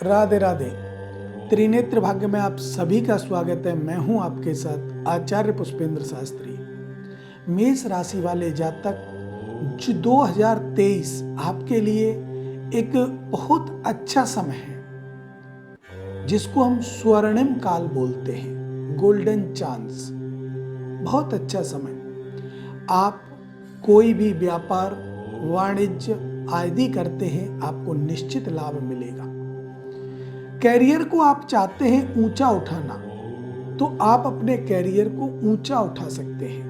राधे राधे। त्रिनेत्र भाग्य में आप सभी का स्वागत है। मैं हूं आपके साथ आचार्य पुष्पेंद्र शास्त्री। मेष राशि वाले जातक जो 2023 आपके लिए एक बहुत अच्छा समय है, जिसको हम स्वर्णिम काल बोलते हैं, गोल्डन चांस। बहुत अच्छा समय। आप कोई भी व्यापार, वाणिज्य आदि करते हैं, आपको निश्चित लाभ मिलेगा। कैरियर को आप चाहते हैं ऊंचा उठाना, तो आप अपने कैरियर को ऊंचा उठा सकते हैं।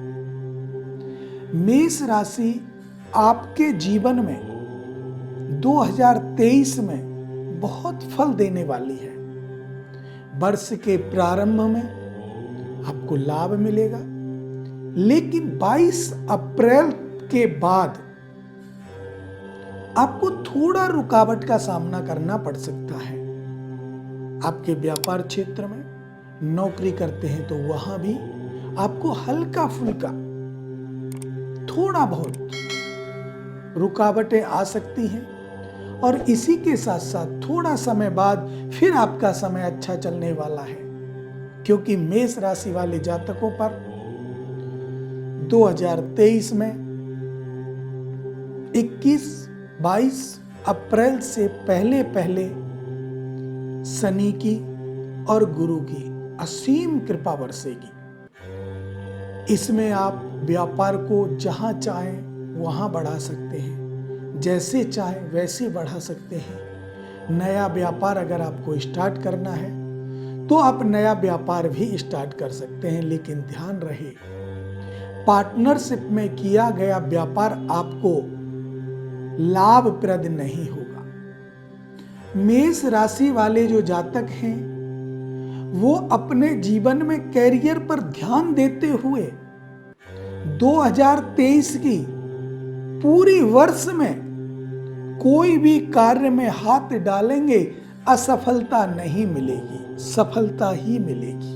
मेष राशि आपके जीवन में 2023 में बहुत फल देने वाली है। वर्ष के प्रारंभ में आपको लाभ मिलेगा, लेकिन 22 अप्रैल के बाद आपको थोड़ा रुकावट का सामना करना पड़ सकता है। आपके व्यापार क्षेत्र में नौकरी करते हैं तो वहां भी आपको हल्का फुल्का थोड़ा बहुत रुकावटें आ सकती हैं, और इसी के साथ साथ थोड़ा समय बाद फिर आपका समय अच्छा चलने वाला है, क्योंकि मेष राशि वाले जातकों पर 2023 में 21-22 अप्रैल से पहले पहले शनि की और गुरु की असीम कृपा बरसेगी। इसमें आप व्यापार को जहां चाहें वहां बढ़ा सकते हैं, जैसे चाहें वैसे बढ़ा सकते हैं। नया व्यापार अगर आपको स्टार्ट करना है तो आप नया व्यापार भी स्टार्ट कर सकते हैं, लेकिन ध्यान रहे, पार्टनरशिप में किया गया व्यापार आपको लाभप्रद नहीं होगा। मेष राशि वाले जो जातक हैं, वो अपने जीवन में कैरियर पर ध्यान देते हुए 2023 की पूरी वर्ष में कोई भी कार्य में हाथ डालेंगे, असफलता नहीं मिलेगी, सफलता ही मिलेगी।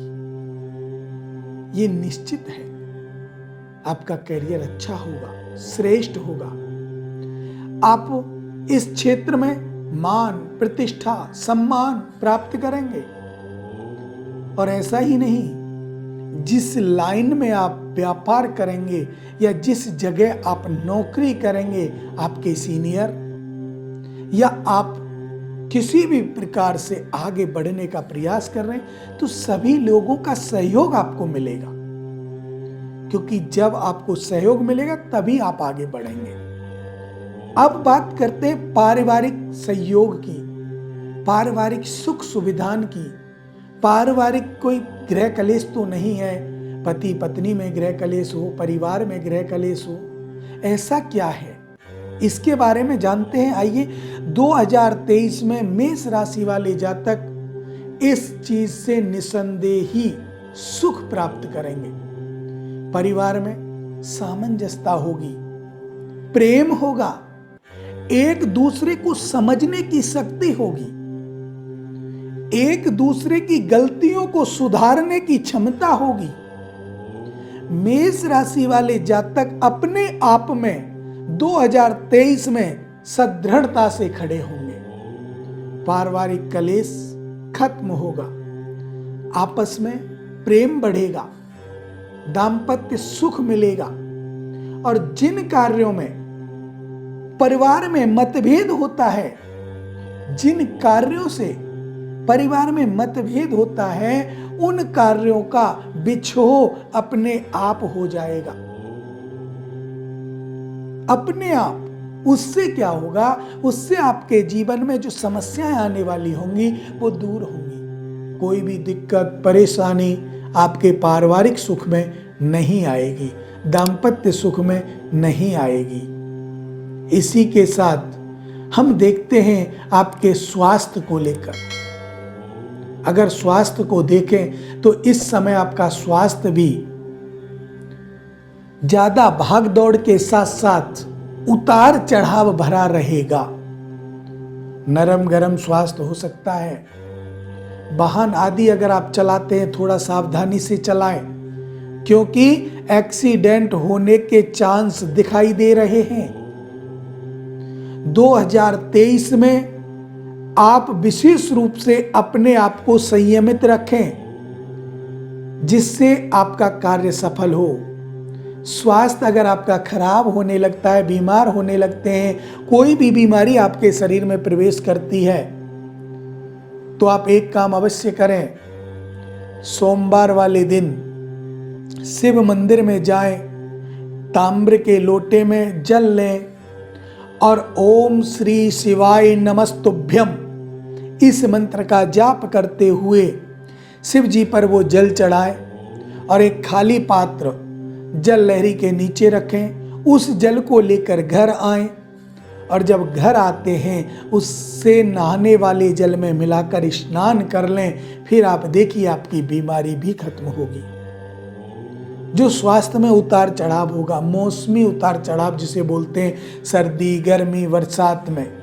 ये निश्चित है। आपका कैरियर अच्छा होगा, श्रेष्ठ होगा। आप इस क्षेत्र में मान, प्रतिष्ठा, सम्मान प्राप्त करेंगे। और ऐसा ही नहीं, जिस लाइन में आप व्यापार करेंगे या जिस जगह आप नौकरी करेंगे, आपके सीनियर या आप किसी भी प्रकार से आगे बढ़ने का प्रयास कर रहे हैं, तो सभी लोगों का सहयोग आपको मिलेगा, क्योंकि जब आपको सहयोग मिलेगा तभी आप आगे बढ़ेंगे। अब बात करते हैं पारिवारिक सहयोग की, पारिवारिक सुख सुविधान की। पारिवारिक कोई गृह कलेश तो नहीं है, पति पत्नी में गृह कलेश हो, परिवार में गृह कलेश हो, ऐसा क्या है, इसके बारे में जानते हैं। आइए, 2023 में मेष राशि वाले जातक इस चीज से निसंदेह ही सुख प्राप्त करेंगे। परिवार में सामंजस्यता होगी, प्रेम होगा, एक दूसरे को समझने की शक्ति होगी, एक दूसरे की गलतियों को सुधारने की क्षमता होगी। मेष राशि वाले जातक अपने आप में 2023 में सदृढ़ता से खड़े होंगे। पारिवारिक कलेश खत्म होगा, आपस में प्रेम बढ़ेगा, दाम्पत्य सुख मिलेगा। और जिन कार्यों में परिवार में मतभेद होता है, जिन कार्यों से परिवार में मतभेद होता है, उन कार्यों का बिछोह अपने आप हो जाएगा, अपने आप। उससे क्या होगा, उससे आपके जीवन में जो समस्याएं आने वाली होंगी वो दूर होंगी। कोई भी दिक्कत, परेशानी आपके पारिवारिक सुख में नहीं आएगी, दाम्पत्य सुख में नहीं आएगी। इसी के साथ हम देखते हैं आपके स्वास्थ्य को लेकर। अगर स्वास्थ्य को देखें तो इस समय आपका स्वास्थ्य भी ज्यादा भाग दौड़ के साथ साथ उतार चढ़ाव भरा रहेगा। नरम गरम स्वास्थ्य हो सकता है। वाहन आदि अगर आप चलाते हैं, थोड़ा सावधानी से चलाएं, क्योंकि एक्सीडेंट होने के चांस दिखाई दे रहे हैं। 2023 में आप विशेष रूप से अपने आप को संयमित रखें, जिससे आपका कार्य सफल हो। स्वास्थ्य अगर आपका खराब होने लगता है, बीमार होने लगते हैं, कोई भी बीमारी आपके शरीर में प्रवेश करती है, तो आप एक काम अवश्य करें। सोमवार वाले दिन शिव मंदिर में जाएं, ताम्र के लोटे में जल लें और ओम श्री शिवाय नमस्तुभ्यम इस मंत्र का जाप करते हुए शिव जी पर वो जल चढ़ाएं और एक खाली पात्र जल लहरी के नीचे रखें। उस जल को लेकर घर आएं और जब घर आते हैं उससे नहाने वाले जल में मिलाकर स्नान कर लें। फिर आप देखिए आपकी बीमारी भी खत्म होगी। जो स्वास्थ्य में उतार चढ़ाव होगा, मौसमी उतार चढ़ाव जिसे बोलते हैं, सर्दी गर्मी बरसात में,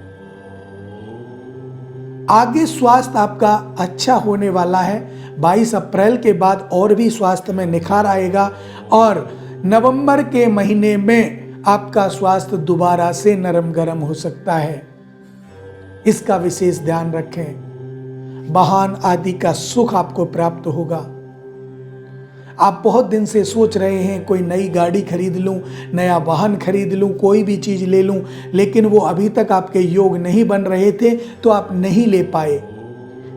आगे स्वास्थ्य आपका अच्छा होने वाला है। 22 अप्रैल के बाद और भी स्वास्थ्य में निखार आएगा और नवंबर के महीने में आपका स्वास्थ्य दोबारा से नरम गरम हो सकता है। इसका विशेष ध्यान रखें। वाहन आदि का सुख आपको प्राप्त होगा। आप बहुत दिन से सोच रहे हैं कोई नई गाड़ी खरीद लूं, नया वाहन खरीद लूं, कोई भी चीज ले लूं, लेकिन वो अभी तक आपके योग नहीं बन रहे थे तो आप नहीं ले पाए।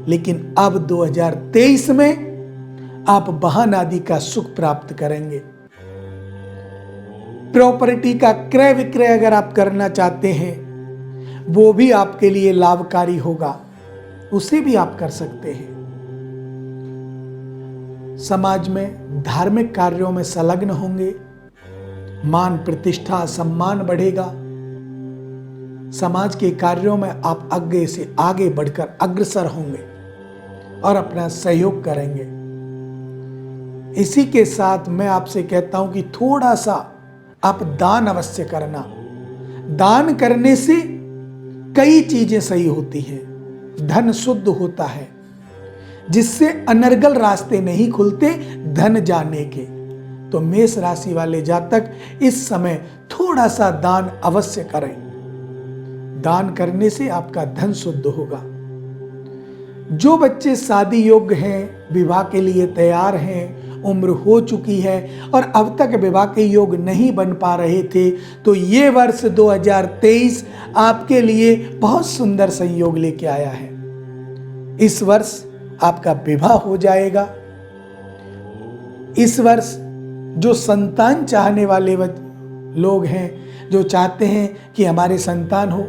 लेकिन अब 2023 में आप वाहन आदि का सुख प्राप्त करेंगे। प्रॉपर्टी का क्रय विक्रय अगर आप करना चाहते हैं, वो भी आपके लिए लाभकारी होगा, उसे भी आप कर सकते हैं। समाज में धार्मिक कार्यों में संलग्न होंगे, मान प्रतिष्ठा सम्मान बढ़ेगा। समाज के कार्यों में आप आगे से आगे बढ़कर अग्रसर होंगे और अपना सहयोग करेंगे। इसी के साथ मैं आपसे कहता हूं कि थोड़ा सा आप दान अवश्य करना। दान करने से कई चीजें सही होती हैं। धन शुद्ध होता है, जिससे अनर्गल रास्ते नहीं खुलते धन जाने के। तो मेष राशि वाले जातक इस समय थोड़ा सा दान अवश्य करें। दान करने से आपका धन शुद्ध होगा। जो बच्चे शादी योग्य हैं, विवाह के लिए तैयार हैं, उम्र हो चुकी है और अब तक विवाह के योग नहीं बन पा रहे थे, तो ये वर्ष 2023 आपके लिए बहुत सुंदर संयोग लेके आया है। इस वर्ष आपका विवाह हो जाएगा। इस वर्ष जो संतान चाहने वाले लोग हैं, जो चाहते हैं कि हमारे संतान हो,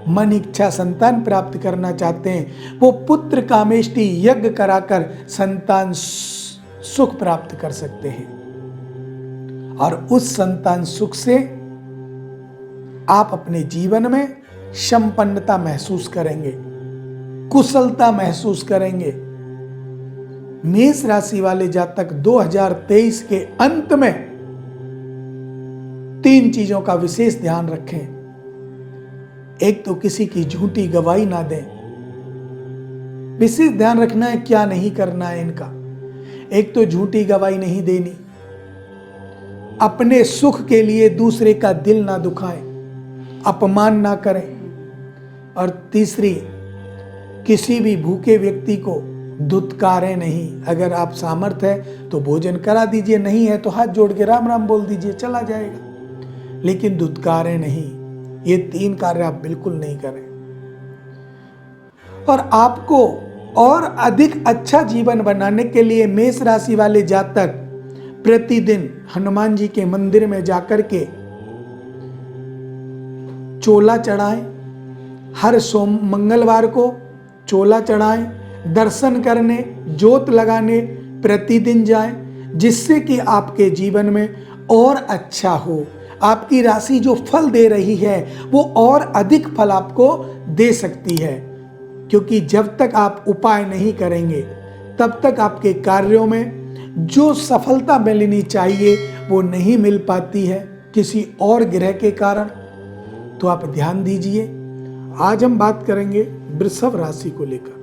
मन इच्छा संतान प्राप्त करना चाहते हैं, वो पुत्र कामेष्टि यज्ञ कराकर संतान सुख प्राप्त कर सकते हैं। और उस संतान सुख से आप अपने जीवन में संपन्नता महसूस करेंगे, कुशलता महसूस करेंगे। मेष राशि वाले जातक 2023 के अंत में 3 चीजों का विशेष ध्यान रखें। एक तो किसी की झूठी गवाही ना दें। विशेष ध्यान रखना है क्या नहीं करना है इनका। एक तो झूठी गवाही नहीं देनी, अपने सुख के लिए दूसरे का दिल ना दुखाएं, अपमान ना करें। और तीसरी, किसी भी भूखे व्यक्ति को दुत्कारें नहीं। अगर आप सामर्थ्य है तो भोजन करा दीजिए, नहीं है तो हाथ जोड़ के राम राम बोल दीजिए, चला जाएगा, लेकिन दुत्कारें नहीं। ये 3 कार्य आप बिल्कुल नहीं करें। और आपको और अधिक अच्छा जीवन बनाने के लिए मेष राशि वाले जातक प्रतिदिन हनुमान जी के मंदिर में जाकर के चोला चढ़ाएं। हर मंगलवार को चोला चढ़ाएं, दर्शन करने, जोत लगाने प्रतिदिन जाएं, जिससे कि आपके जीवन में और अच्छा हो। आपकी राशि जो फल दे रही है वो और अधिक फल आपको दे सकती है, क्योंकि जब तक आप उपाय नहीं करेंगे तब तक आपके कार्यों में जो सफलता मिलनी चाहिए वो नहीं मिल पाती है, किसी और ग्रह के कारण। तो आप ध्यान दीजिए। आज हम बात करेंगे वृषभ राशि को लेकर।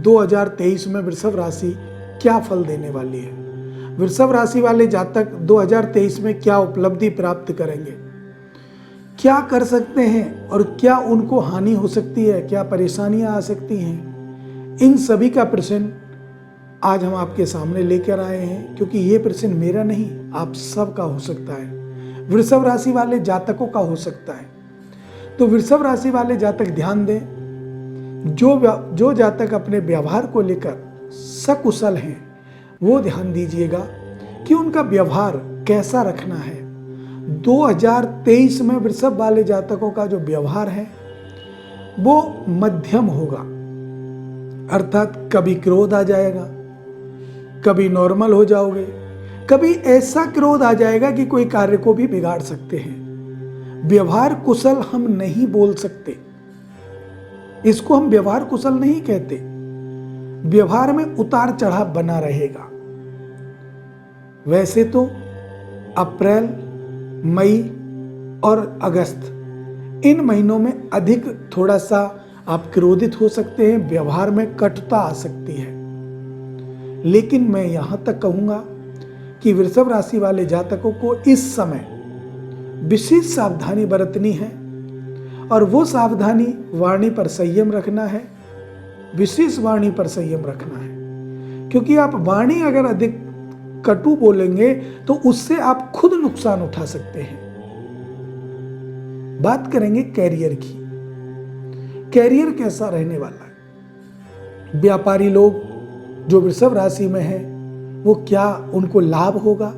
2023 में वृषभ राशि क्या फल देने वाली है, वृषभ राशि वाले जातक 2023 में क्या उपलब्धि प्राप्त करेंगे, क्या कर सकते हैं और क्या उनको हानि हो सकती है, क्या परेशानियां आ सकती हैं, इन सभी का प्रश्न आज हम आपके सामने लेकर आए हैं, क्योंकि ये प्रश्न मेरा नहीं, आप सबका हो सकता है, वृषभ राशि वाले जातकों का हो सकता है। तो वृषभ राशि वाले जातक ध्यान दें, जो जातक अपने व्यवहार को लेकर सकुशल हैं, वो ध्यान दीजिएगा कि उनका व्यवहार कैसा रखना है। 2023 में वृषभ वाले जातकों का जो व्यवहार है वो मध्यम होगा, अर्थात कभी क्रोध आ जाएगा, कभी नॉर्मल हो जाओगे, कभी ऐसा क्रोध आ जाएगा कि कोई कार्य को भी बिगाड़ सकते हैं। व्यवहार कुशल हम नहीं बोल सकते, इसको हम व्यवहार कुशल नहीं कहते। व्यवहार में उतार चढ़ाव बना रहेगा। वैसे तो अप्रैल, मई और अगस्त, इन महीनों में अधिक थोड़ा सा आप क्रोधित हो सकते हैं, व्यवहार में कटुता आ सकती है। लेकिन मैं यहां तक कहूंगा कि वृषभ राशि वाले जातकों को इस समय विशेष सावधानी बरतनी है, और वो सावधानी वाणी पर संयम रखना है, विशेष वाणी पर संयम रखना है। क्योंकि आप वाणी अगर अधिक कटु बोलेंगे तो उससे आप खुद नुकसान उठा सकते हैं। बात करेंगे कैरियर की। कैरियर कैसा रहने वाला है? व्यापारी लोग जो वृषभ राशि में हैं, वो क्या उनको लाभ होगा?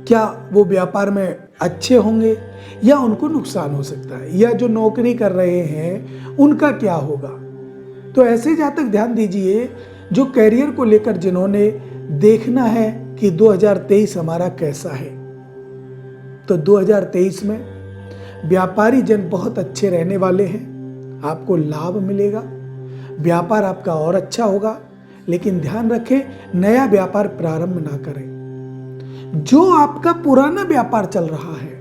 क्या वो व्यापार में अच्छे होंगे या उनको नुकसान हो सकता है? या जो नौकरी कर रहे हैं उनका क्या होगा? तो ऐसे जातक ध्यान दीजिए, जो कैरियर को लेकर जिन्होंने देखना है कि 2023 हमारा कैसा है, तो 2023 में व्यापारी जन बहुत अच्छे रहने वाले हैं, आपको लाभ मिलेगा, व्यापार आपका और अच्छा होगा। लेकिन ध्यान रखें, नया व्यापार प्रारंभ ना करें। जो आपका पुराना व्यापार चल रहा है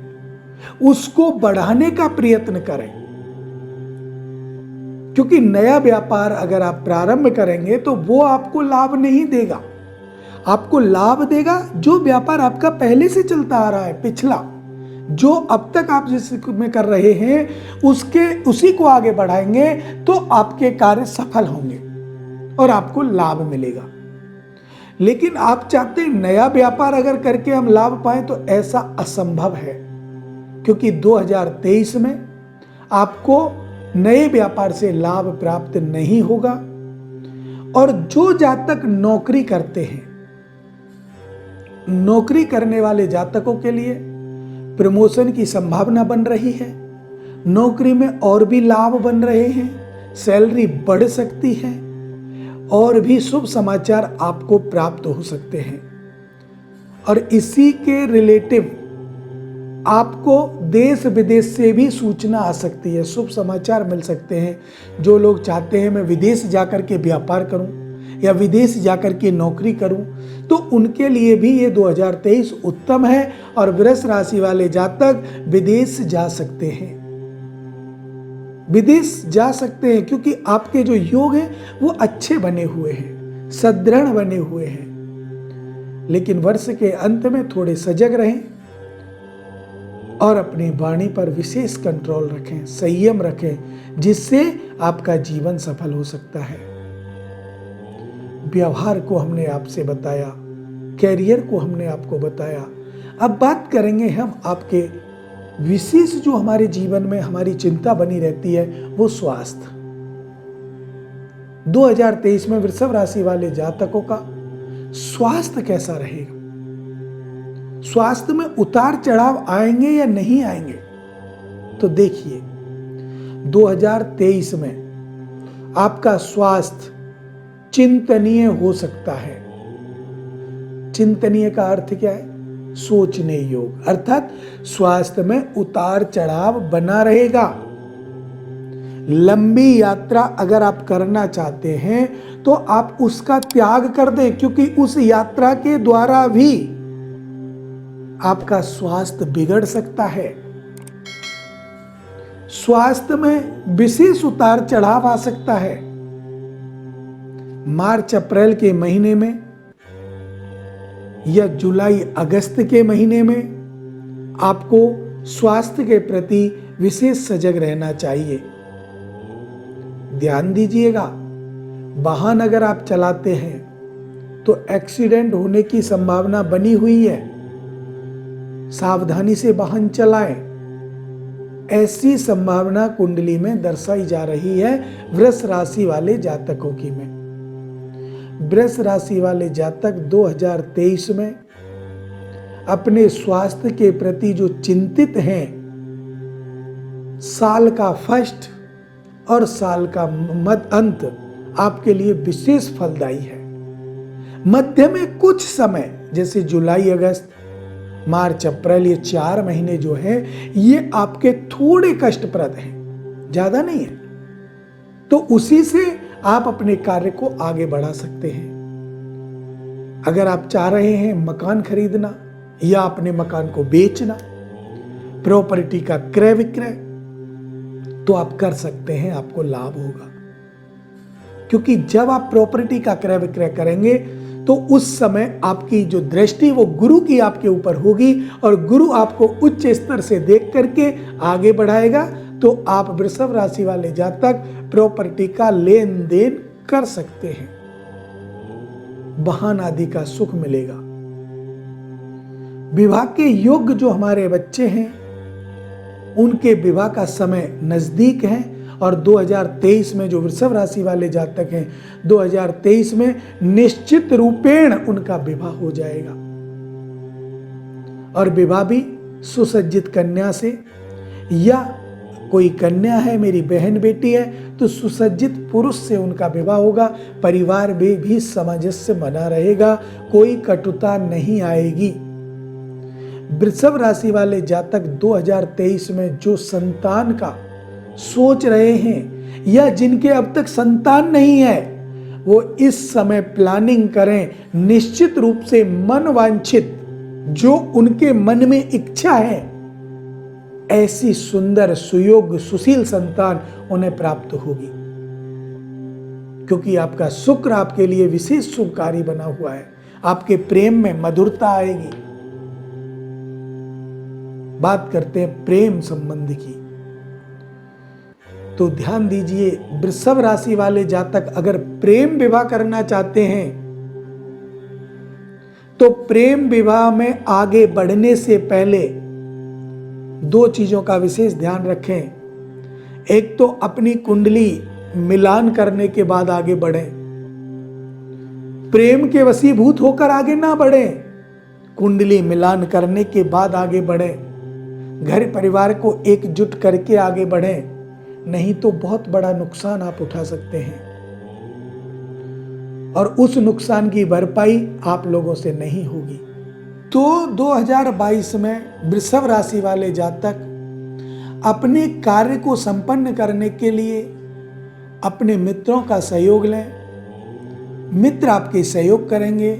उसको बढ़ाने का प्रयत्न करें, क्योंकि नया व्यापार अगर आप प्रारंभ करेंगे तो वो आपको लाभ नहीं देगा। आपको लाभ देगा जो व्यापार आपका पहले से चलता आ रहा है, पिछला जो अब तक आप जिस में कर रहे हैं उसी को आगे बढ़ाएंगे तो आपके कार्य सफल होंगे और आपको लाभ मिलेगा। लेकिन आप चाहते हैं नया व्यापार अगर करके हम लाभ पाएं, तो ऐसा असंभव है, क्योंकि 2023 में आपको नए व्यापार से लाभ प्राप्त नहीं होगा। और जो जातक नौकरी करते हैं, नौकरी करने वाले जातकों के लिए प्रमोशन की संभावना बन रही है, नौकरी में और भी लाभ बन रहे हैं, सैलरी बढ़ सकती है और भी शुभ समाचार आपको प्राप्त हो सकते हैं। और इसी के रिलेटिव आपको देश विदेश से भी सूचना आ सकती है, शुभ समाचार मिल सकते हैं। जो लोग चाहते हैं मैं विदेश जाकर के व्यापार करूं या विदेश जाकर के नौकरी करूं, तो उनके लिए भी ये 2023 उत्तम है। और वृष राशि वाले जातक विदेश जा सकते हैं, विदेश जा सकते हैं, क्योंकि आपके जो योग हैं वो अच्छे बने हुए हैं, सदृढ़ बने हुए हैं। लेकिन वर्ष के अंत में थोड़े सजग रहें और अपनी वाणी पर विशेष कंट्रोल रखें, संयम रखें, जिससे आपका जीवन सफल हो सकता है। व्यवहार को हमने आपसे बताया, कैरियर को हमने आपको बताया। अब बात करेंगे हम आपके विशेष जो हमारे जीवन में हमारी चिंता बनी रहती है, वो स्वास्थ्य। 2023 में वृषभ राशि वाले जातकों का स्वास्थ्य कैसा रहेगा? स्वास्थ्य में उतार चढ़ाव आएंगे या नहीं आएंगे? तो देखिए, 2023 में आपका स्वास्थ्य चिंतनीय हो सकता है। चिंतनीय का अर्थ क्या है? सोचने योग, अर्थात स्वास्थ्य में उतार चढ़ाव बना रहेगा। लंबी यात्रा अगर आप करना चाहते हैं तो आप उसका त्याग कर दें, क्योंकि उस यात्रा के द्वारा भी आपका स्वास्थ्य बिगड़ सकता है। स्वास्थ्य में विशेष उतार चढ़ाव आ सकता है। मार्च अप्रैल के महीने में या जुलाई अगस्त के महीने में आपको स्वास्थ्य के प्रति विशेष सजग रहना चाहिए। ध्यान दीजिएगा, वाहन अगर आप चलाते हैं तो एक्सीडेंट होने की संभावना बनी हुई है। सावधानी से वाहन चलाएं। ऐसी संभावना कुंडली में दर्शाई जा रही है वृष राशि वाले जातकों की में। वृष राशि वाले जातक 2023 में अपने स्वास्थ्य के प्रति जो चिंतित हैं, साल का फर्स्ट और साल का अंत आपके लिए विशेष फलदायी है। मध्य में कुछ समय जैसे जुलाई, अगस्त, मार्च, अप्रैल, ये 4 महीने जो है ये आपके थोड़े कष्टप्रद हैं, ज्यादा नहीं है। तो उसी से आप अपने कार्य को आगे बढ़ा सकते हैं। अगर आप चाह रहे हैं मकान खरीदना या अपने मकान को बेचना, प्रॉपर्टी का क्रय विक्रय, तो आप कर सकते हैं, आपको लाभ होगा। क्योंकि जब आप प्रॉपर्टी का क्रय विक्रय करेंगे तो उस समय आपकी जो दृष्टि वो गुरु की आपके ऊपर होगी और गुरु आपको उच्च स्तर से देख करके आगे बढ़ाएगा। तो आप वृषभ राशि वाले जातक प्रॉपर्टी का लेन देन कर सकते हैं, वाहन आदि का सुख मिलेगा। विवाह के योग्य जो हमारे बच्चे हैं उनके विवाह का समय नजदीक है और 2023 में जो वृषभ राशि वाले जातक हैं 2023 में निश्चित रूपेण उनका विवाह हो जाएगा। और विवाह भी सुसज्जित कन्या से, या कोई कन्या है मेरी बहन बेटी है तो सुसज्जित पुरुष से उनका विवाह होगा। परिवार में भी सामंजस्य बना रहेगा, कोई कटुता नहीं आएगी। वृषभ राशि वाले जातक 2023 में जो संतान का सोच रहे हैं या जिनके अब तक संतान नहीं है वो इस समय प्लानिंग करें। निश्चित रूप से मन वांछित जो उनके मन में इच्छा है ऐसी सुंदर सुयोग्य सुशील संतान उन्हें प्राप्त होगी, क्योंकि आपका शुक्र आपके लिए विशेष शुभकारी बना हुआ है। आपके प्रेम में मधुरता आएगी। बात करते हैं प्रेम संबंध की, तो ध्यान दीजिए वृषभ राशि वाले जातक अगर प्रेम विवाह करना चाहते हैं तो प्रेम विवाह में आगे बढ़ने से पहले 2 चीजों का विशेष ध्यान रखें। एक तो अपनी कुंडली मिलान करने के बाद आगे बढ़ें। प्रेम के वशीभूत होकर आगे ना बढ़ें, कुंडली मिलान करने के बाद आगे बढ़ें। घर परिवार को एकजुट करके आगे बढ़ें, नहीं तो बहुत बड़ा नुकसान आप उठा सकते हैं और उस नुकसान की भरपाई आप लोगों से नहीं होगी। तो 2022 में वृषभ राशि वाले जातक अपने कार्य को संपन्न करने के लिए अपने मित्रों का सहयोग लें। मित्र आपके सहयोग करेंगे,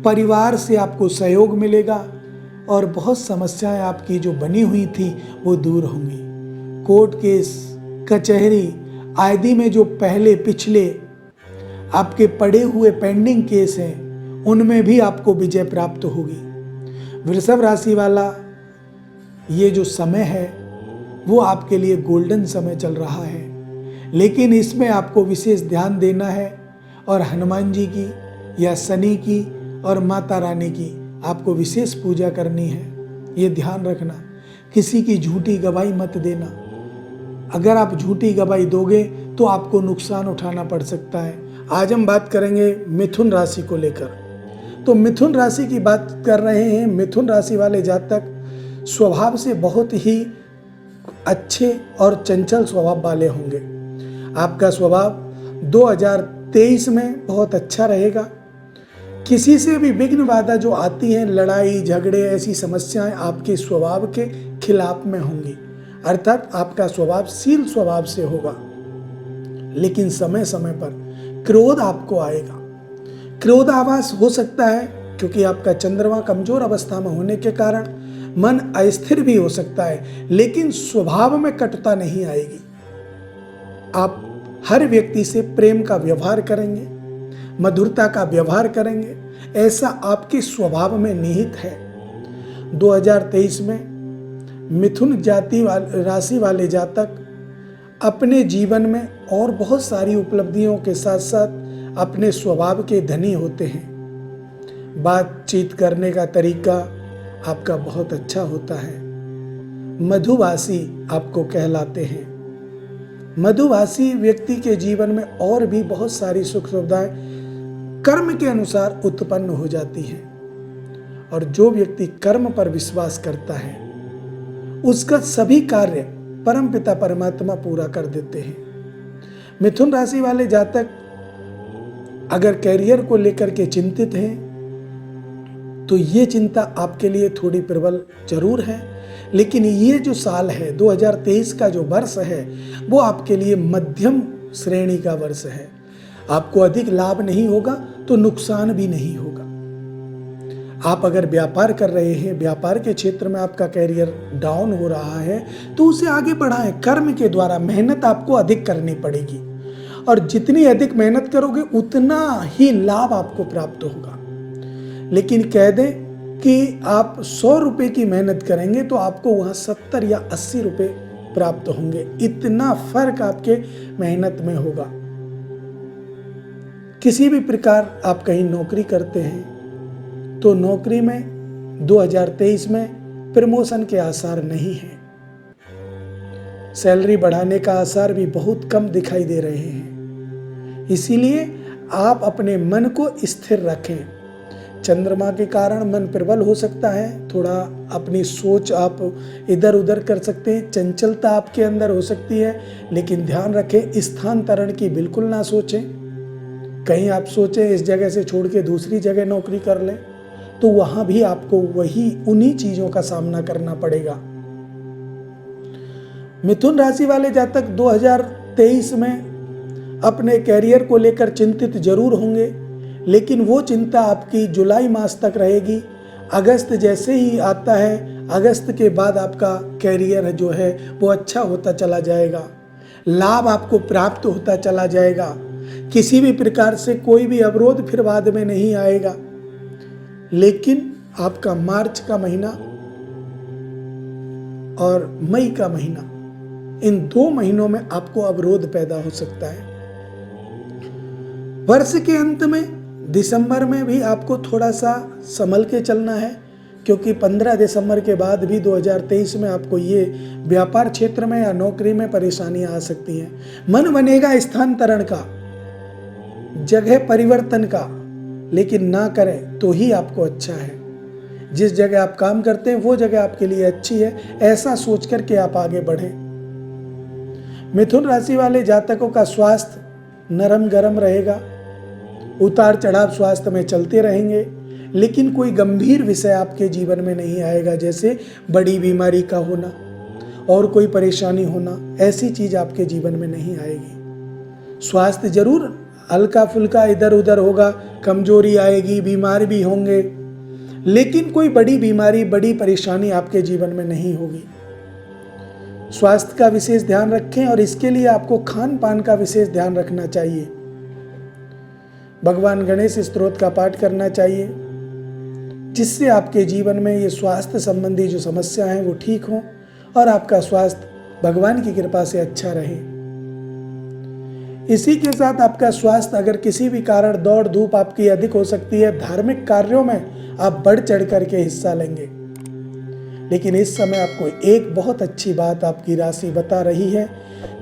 परिवार से आपको सहयोग मिलेगा और बहुत समस्याएं आपकी जो बनी हुई थी वो दूर होंगी। कोर्ट केस, कचहरी आदि में जो पहले पिछले आपके पड़े हुए पेंडिंग केस हैं उनमें भी आपको विजय प्राप्त होगी। वृषभ राशि वाला ये जो समय है वो आपके लिए गोल्डन समय चल रहा है, लेकिन इसमें आपको विशेष ध्यान देना है और हनुमान जी की या शनि की और माता रानी की आपको विशेष पूजा करनी है। ये ध्यान रखना, किसी की झूठी गवाही मत देना। अगर आप झूठी गवाही दोगे तो आपको नुकसान उठाना पड़ सकता है। आज हम बात करेंगे मिथुन राशि को लेकर। तो मिथुन राशि की बात कर रहे हैं। मिथुन राशि वाले जातक स्वभाव से बहुत ही अच्छे और चंचल स्वभाव वाले होंगे। आपका स्वभाव 2023 में बहुत अच्छा रहेगा। किसी से भी विघ्न बाधा जो आती हैं, लड़ाई झगड़े, ऐसी समस्याएं आपके स्वभाव के खिलाफ में होंगी, अर्थात आपका स्वभाव शील स्वभाव से होगा। लेकिन समय समय पर क्रोध आपको आएगा। क्रोधाभास हो सकता है क्योंकि आपका चंद्रमा कमजोर अवस्था में होने के कारण मन अस्थिर भी हो सकता है, लेकिन स्वभाव में कटुता नहीं आएगी। आप हर व्यक्ति से प्रेम का व्यवहार करेंगे, मधुरता का व्यवहार करेंगे, ऐसा आपके स्वभाव में निहित है। 2023 में मिथुन राशि वाले जातक अपने जीवन में और बहुत सारी उपलब्धियों के साथ साथ अपने स्वभाव के धनी होते हैं। बातचीत करने का तरीका आपका बहुत अच्छा होता है। मधुभाषी आपको कहलाते हैं। मधुभाषी व्यक्ति के जीवन में और भी बहुत सारी सुख सुविधाएं कर्म के अनुसार उत्पन्न हो जाती हैं, और जो व्यक्ति कर्म पर विश्वास करता है उसका सभी कार्य परमपिता परमात्मा पूरा कर देते हैं। मिथुन राशि वाले जातक अगर कैरियर को लेकर के चिंतित हैं तो ये चिंता आपके लिए थोड़ी प्रबल जरूर है, लेकिन ये जो साल है 2023 का जो वर्ष है वो आपके लिए मध्यम श्रेणी का वर्ष है। आपको अधिक लाभ नहीं होगा तो नुकसान भी नहीं होगा। आप अगर व्यापार कर रहे हैं, व्यापार के क्षेत्र में आपका कैरियर डाउन हो रहा है तो उसे आगे बढ़ाएं। कर्म के द्वारा मेहनत आपको अधिक करनी पड़ेगी, और जितनी अधिक मेहनत करोगे उतना ही लाभ आपको प्राप्त होगा। लेकिन कह दें कि आप 100 रुपए की मेहनत करेंगे तो आपको वहां 70 या 80 रुपए प्राप्त होंगे। इतना फर्क आपके मेहनत में होगा। किसी भी प्रकार आप कहीं नौकरी करते हैं तो नौकरी में 2023 में प्रमोशन के आसार नहीं हैं। सैलरी बढ़ाने का आसार भी बहुत कम दिखाई दे रहे हैं। इसीलिए आप अपने मन को स्थिर रखें। चंद्रमा के कारण मन प्रबल हो सकता है, थोड़ा अपनी सोच आप इधर उधर कर सकते हैं, चंचलता आपके अंदर हो सकती है, लेकिन ध्यान रखें स्थानांतरण की बिल्कुल ना सोचें। कहीं आप सोचें इस जगह से छोड़ के दूसरी जगह नौकरी कर लें तो वहां भी आपको उन्हीं चीजों का सामना करना पड़ेगा। मिथुन राशि वाले जातक 2023 में अपने कैरियर को लेकर चिंतित जरूर होंगे, लेकिन वो चिंता आपकी जुलाई मास तक रहेगी। अगस्त जैसे ही आता है, अगस्त के बाद आपका कैरियर जो है वो अच्छा होता चला जाएगा, लाभ आपको प्राप्त होता चला जाएगा। किसी भी प्रकार से कोई भी अवरोध फिर बाद में नहीं आएगा। लेकिन आपका मार्च का महीना और मई का महीना, इन 2 महीनों में आपको अवरोध पैदा हो सकता है। वर्ष के अंत में दिसंबर में भी आपको थोड़ा सा संभल के चलना है, क्योंकि 15 दिसंबर के बाद भी 2023 में आपको ये व्यापार क्षेत्र में या नौकरी में परेशानियां आ सकती हैं। मन बनेगा स्थानांतरण का, जगह परिवर्तन का, लेकिन ना करें तो ही आपको अच्छा है। जिस जगह आप काम करते हैं वो जगह आपके लिए अच्छी है, ऐसा सोच करके आप आगे बढ़ें। मिथुन राशि वाले जातकों का स्वास्थ्य नरम गरम रहेगा। उतार चढ़ाव स्वास्थ्य में चलते रहेंगे, लेकिन कोई गंभीर विषय आपके जीवन में नहीं आएगा, जैसे बड़ी बीमारी का होना और कोई परेशानी होना, ऐसी चीज आपके जीवन में नहीं आएगी। स्वास्थ्य जरूर हल्का फुल्का इधर उधर होगा, कमजोरी आएगी, बीमार भी होंगे, लेकिन कोई बड़ी बीमारी बड़ी परेशानी आपके जीवन में नहीं होगी। स्वास्थ्य का विशेष ध्यान रखें, और इसके लिए आपको खान पान का विशेष ध्यान रखना चाहिए। भगवान गणेश स्तोत्र का पाठ करना चाहिए, जिससे आपके जीवन में ये स्वास्थ्य संबंधी जो समस्या है वो ठीक हो और आपका स्वास्थ्य भगवान की कृपा से अच्छा रहे। इसी के साथ आपका स्वास्थ्य अगर किसी भी कारण दौड़ धूप आपकी अधिक हो सकती है, धार्मिक कार्यों में आप बढ़ चढ़ करके हिस्सा लेंगे, लेकिन इस समय आपको एक बहुत अच्छी बात आपकी राशि बता रही है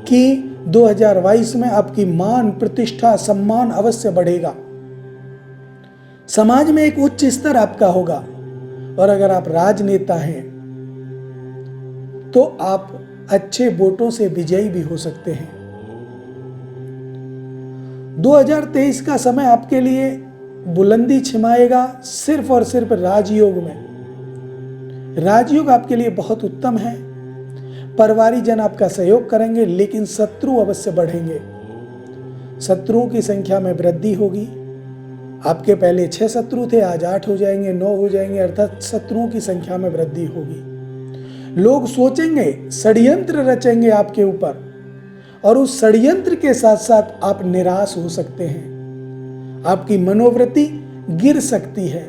कि 2022 में आपकी मान प्रतिष्ठा सम्मान अवश्य बढ़ेगा। समाज में एक उच्च स्तर आपका होगा, और अगर आप राजनेता हैं तो आप अच्छे वोटों से विजयी भी हो सकते हैं। 2023 का समय आपके लिए बुलंदी छिमाएगा सिर्फ और सिर्फ राजयोग में। राजयोग आपके लिए बहुत उत्तम है। परिवारी जन आपका सहयोग करेंगे, लेकिन शत्रु अवश्य बढ़ेंगे। शत्रुओं की संख्या में वृद्धि होगी। आपके पहले 6 शत्रु थे, आज 8 हो जाएंगे, 9 हो जाएंगे, अर्थात शत्रुओं की संख्या में वृद्धि होगी। लोग सोचेंगे, षड्यंत्र रचेंगे आपके ऊपर, और उस षड्यंत्र के साथ साथ आप निराश हो सकते हैं। आपकी मनोवृत्ति गिर सकती है।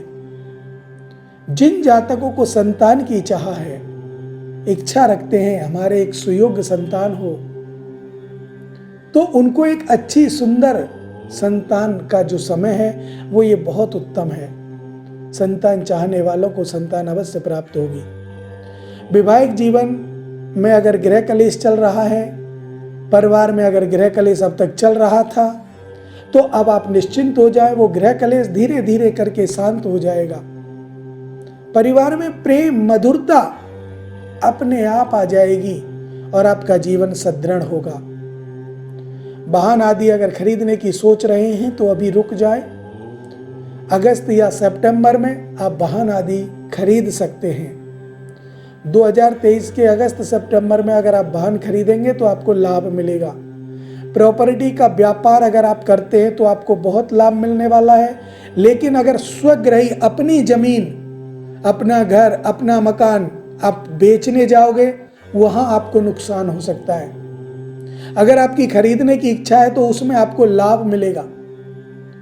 जिन जातकों को संतान की चाह है इच्छा रखते हैं हमारे एक सुयोग्य संतान हो, तो उनको एक अच्छी सुंदर संतान का जो समय है वो ये बहुत उत्तम है। संतान चाहने वालों को संतान अवश्य प्राप्त होगी। वैवाहिक जीवन में अगर गृह कलेश चल रहा है, परिवार में अगर गृह कलेश अब तक चल रहा था, तो अब आप निश्चिंत हो जाए, वो गृह कलेश धीरे धीरे करके शांत हो जाएगा। परिवार में प्रेम मधुरता अपने आप आ जाएगी और आपका जीवन सदृढ़ होगा। वाहन आदि अगर खरीदने की सोच रहे हैं तो अभी रुक जाए। अगस्त या सितंबर में आप वाहन आदि खरीद सकते हैं। 2023 के अगस्त सितंबर में अगर आप वाहन खरीदेंगे तो आपको लाभ मिलेगा। प्रॉपर्टी का व्यापार अगर आप करते हैं तो आपको बहुत लाभ मिलने वाला है। लेकिन अगर स्वगृही अपनी जमीन, अपना घर, अपना मकान आप बेचने जाओगे, वहां आपको नुकसान हो सकता है। अगर आपकी खरीदने की इच्छा है तो उसमें आपको लाभ मिलेगा।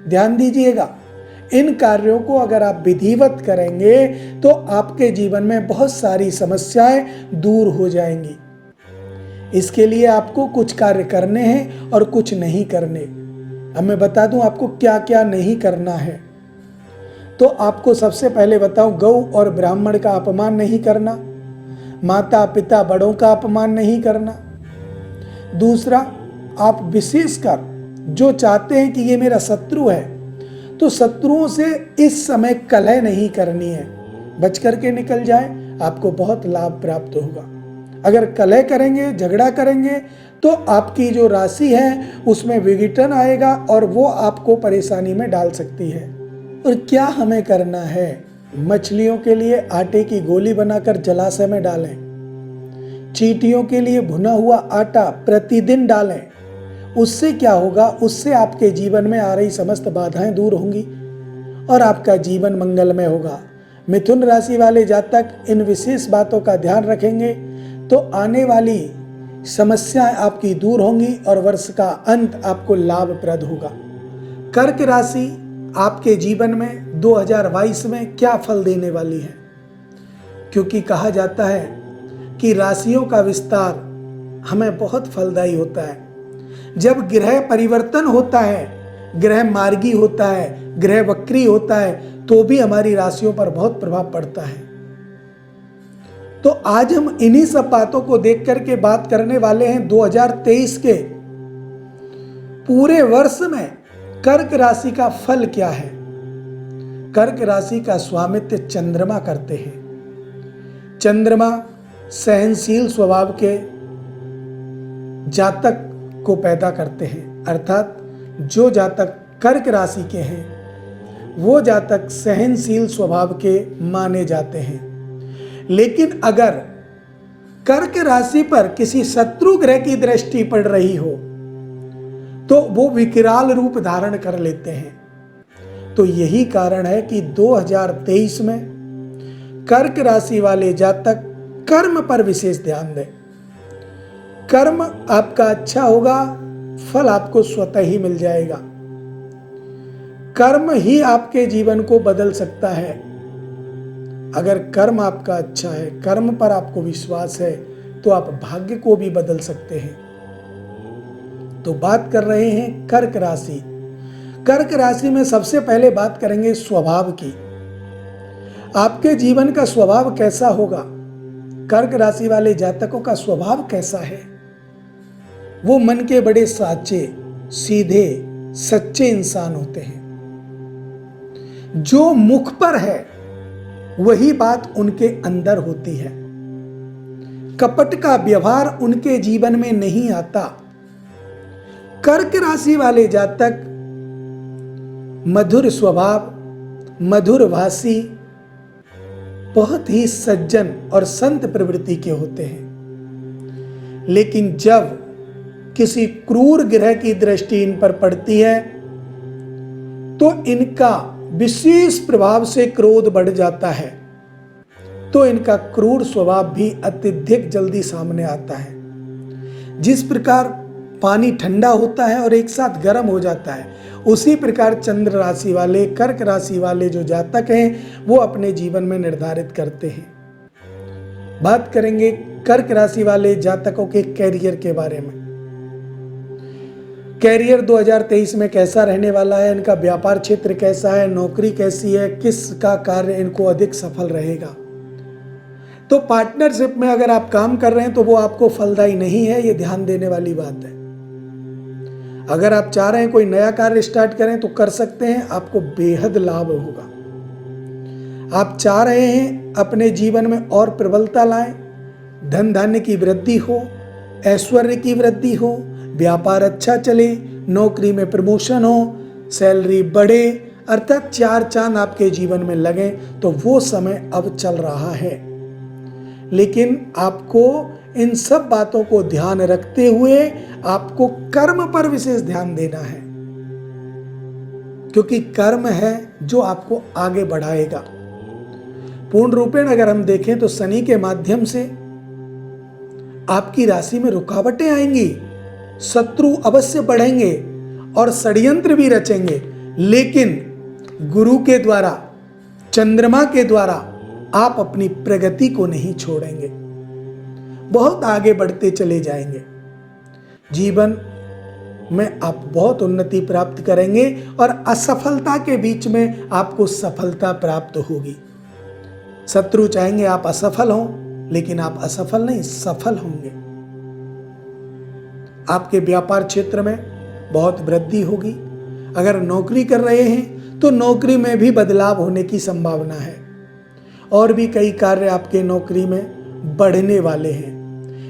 ध्यान दीजिएगा, इन कार्यों को अगर आप विधिवत करेंगे तो आपके जीवन में बहुत सारी समस्याएं दूर हो जाएंगी। इसके लिए आपको कुछ कार्य करने हैं और कुछ नहीं करने। अब मैं बता दूं आपको क्या क्या नहीं करना है। तो आपको सबसे पहले बताऊं, गौ और ब्राह्मण का अपमान नहीं करना, माता पिता बड़ों का अपमान नहीं करना। दूसरा, आप विशेषकर जो चाहते हैं कि ये मेरा शत्रु है, तो शत्रुओं से इस समय कलह नहीं करनी है, बच करके निकल जाए, आपको बहुत लाभ प्राप्त होगा। अगर कलह करेंगे, झगड़ा करेंगे, तो आपकी जो राशि है उसमें विघटन आएगा और वो आपको परेशानी में डाल सकती है। और क्या हमें करना है? मछलियों के लिए आटे की गोली बनाकर जलाशय में डालें। चींटियों के लिए भुना हुआ आटा प्रतिदिन डालें। उससे क्या होगा? उससे आपके जीवन में आ रही समस्त बाधाएं दूर होंगी और आपका जीवन मंगलमय होगा। मिथुन राशि वाले जातक इन विशेष बातों का ध्यान रखेंगे तो आने वाली समस्याएं आपकी दूर होंगी और वर्ष का अंत आपको लाभप्रद होगा। कर्क राशि आपके जीवन में 2022 में क्या फल देने वाली है? क्योंकि कहा जाता है कि राशियों का विस्तार हमें बहुत फलदायी होता है। जब ग्रह परिवर्तन होता है, ग्रह मार्गी होता है, ग्रह वक्री होता है, तो भी हमारी राशियों पर बहुत प्रभाव पड़ता है। तो आज हम इन्हीं सब बातों को देख करके बात करने वाले हैं 2023 के पूरे वर्ष में कर्क राशि का फल क्या है। कर्क राशि का स्वामित्व चंद्रमा करते हैं। चंद्रमा सहनशील स्वभाव के जातक को पैदा करते हैं, अर्थात जो जातक कर्क राशि के हैं वो जातक सहनशील स्वभाव के माने जाते हैं। लेकिन अगर कर्क राशि पर किसी शत्रु ग्रह की दृष्टि पड़ रही हो तो वो विकराल रूप धारण कर लेते हैं। तो यही कारण है कि 2023 में कर्क राशि वाले जातक कर्म पर विशेष ध्यान दें। कर्म आपका अच्छा होगा, फल आपको स्वतः ही मिल जाएगा। कर्म ही आपके जीवन को बदल सकता है। अगर कर्म आपका अच्छा है, कर्म पर आपको विश्वास है, तो आप भाग्य को भी बदल सकते हैं। तो बात कर रहे हैं कर्क राशि। कर्क राशि में सबसे पहले बात करेंगे स्वभाव की। आपके जीवन का स्वभाव कैसा होगा? कर्क राशि वाले जातकों का स्वभाव कैसा है? वो मन के बड़े साचे, सीधे, सच्चे इंसान होते हैं। जो मुख पर है वही बात उनके अंदर होती है। कपट का व्यवहार उनके जीवन में नहीं आता। कर्क राशि वाले जातक मधुर स्वभाव, मधुर भाषी, बहुत ही सज्जन और संत प्रवृत्ति के होते हैं। लेकिन जब किसी क्रूर ग्रह की दृष्टि इन पर पड़ती है तो इनका विशेष प्रभाव से क्रोध बढ़ जाता है, तो इनका क्रूर स्वभाव भी अत्यधिक जल्दी सामने आता है। जिस प्रकार पानी ठंडा होता है और एक साथ गर्म हो जाता है, उसी प्रकार चंद्र राशि वाले, कर्क राशि वाले जो जातक हैं वो अपने जीवन में निर्धारित करते हैं। बात करेंगे कर्क राशि वाले जातकों के कैरियर के बारे में। कैरियर 2023 में कैसा रहने वाला है, इनका व्यापार क्षेत्र कैसा है, नौकरी कैसी है, किसका कार्य इनको अधिक सफल रहेगा। तो पार्टनरशिप में अगर आप काम कर रहे हैं तो वो आपको फलदायी नहीं है, ये ध्यान देने वाली बात है। अगर आप चाह रहे हैं कोई नया कार्य स्टार्ट करें तो कर सकते हैं, आपको बेहद लाभ होगा। आप चाह रहे हैं अपने जीवन में और प्रबलता लाएं, धन धान्य की वृद्धि हो, ऐश्वर्य की वृद्धि हो, व्यापार अच्छा चले, नौकरी में प्रमोशन हो, सैलरी बढ़े, अर्थात चार चांद आपके जीवन में लगे, तो वो समय अब चल रहा है। लेकिन आपको इन सब बातों को ध्यान रखते हुए आपको कर्म पर विशेष ध्यान देना है, क्योंकि कर्म है जो आपको आगे बढ़ाएगा। पूर्ण रूपेण अगर हम देखें तो शनि के माध्यम से आपकी राशि में रुकावटें आएंगी, शत्रु अवश्य बढ़ेंगे और षड्यंत्र भी रचेंगे, लेकिन गुरु के द्वारा, चंद्रमा के द्वारा आप अपनी प्रगति को नहीं छोड़ेंगे, बहुत आगे बढ़ते चले जाएंगे। जीवन में आप बहुत उन्नति प्राप्त करेंगे और असफलता के बीच में आपको सफलता प्राप्त होगी। शत्रु चाहेंगे आप असफल हों, लेकिन आप असफल नहीं, सफल होंगे। आपके व्यापार क्षेत्र में बहुत वृद्धि होगी। अगर नौकरी कर रहे हैं तो नौकरी में भी बदलाव होने की संभावना है, और भी कई कार्य आपके नौकरी में बढ़ने वाले हैं।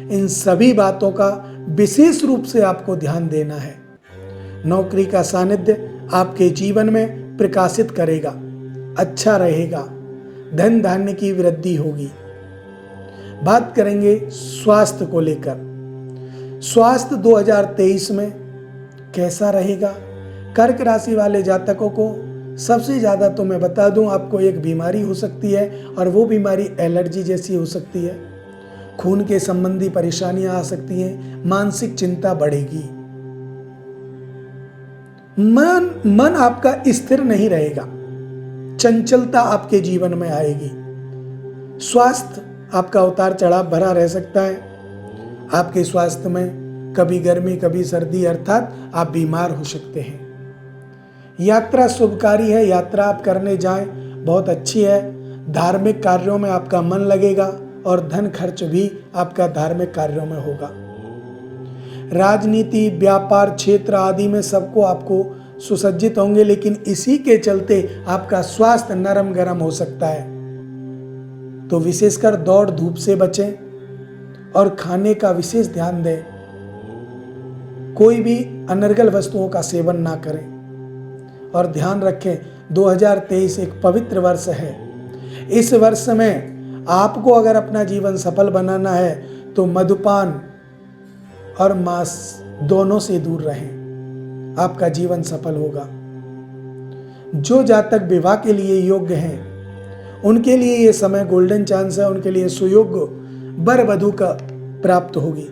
इन सभी बातों का विशेष रूप से आपको ध्यान देना है। नौकरी का सानिध्य आपके जीवन में प्रकाशित करेगा, अच्छा रहेगा, धन धान्य की वृद्धि होगी। बात करेंगे स्वास्थ्य को लेकर। स्वास्थ्य 2023 में कैसा रहेगा? कर्क राशि वाले जातकों को सबसे ज़्यादा तो मैं बता दूं, आपको एक बीमारी हो सकती है, और वो बीमारी एलर्जी जैसी हो सकती है। खून के संबंधी परेशानियां आ सकती हैं, मानसिक चिंता बढ़ेगी, मन आपका स्थिर नहीं रहेगा, चंचलता आपके जीवन में आएगी। स्वास्थ्य आपका उतार चढ़ाव भरा रह सकता है। आपके स्वास्थ्य में कभी गर्मी कभी सर्दी, अर्थात आप बीमार हो सकते हैं। यात्रा शुभकारी है, यात्रा आप करने जाएं, बहुत अच्छी है। धार्मिक कार्यों में आपका मन लगेगा और धन खर्च भी आपका धार्मिक कार्यों में होगा। राजनीति, व्यापार क्षेत्र आदि में सबको आपको सुसज्जित होंगे, लेकिन इसी के चलते आपका स्वास्थ्य नरम गरम हो सकता है। तो विशेषकर दौड़ धूप से बचें और खाने का विशेष ध्यान दें। कोई भी अनर्गल वस्तुओं का सेवन ना करें, और ध्यान रखें 2023 एक पवित्र वर्ष है। इस वर्ष में आपको अगर अपना जीवन सफल बनाना है तो मद्यपान और मांस दोनों से दूर रहें, आपका जीवन सफल होगा। जो जातक विवाह के लिए योग्य हैं उनके लिए ये समय गोल्डन चांस है, उनके लिए सुयोग्य वर वधू का प्राप्त होगी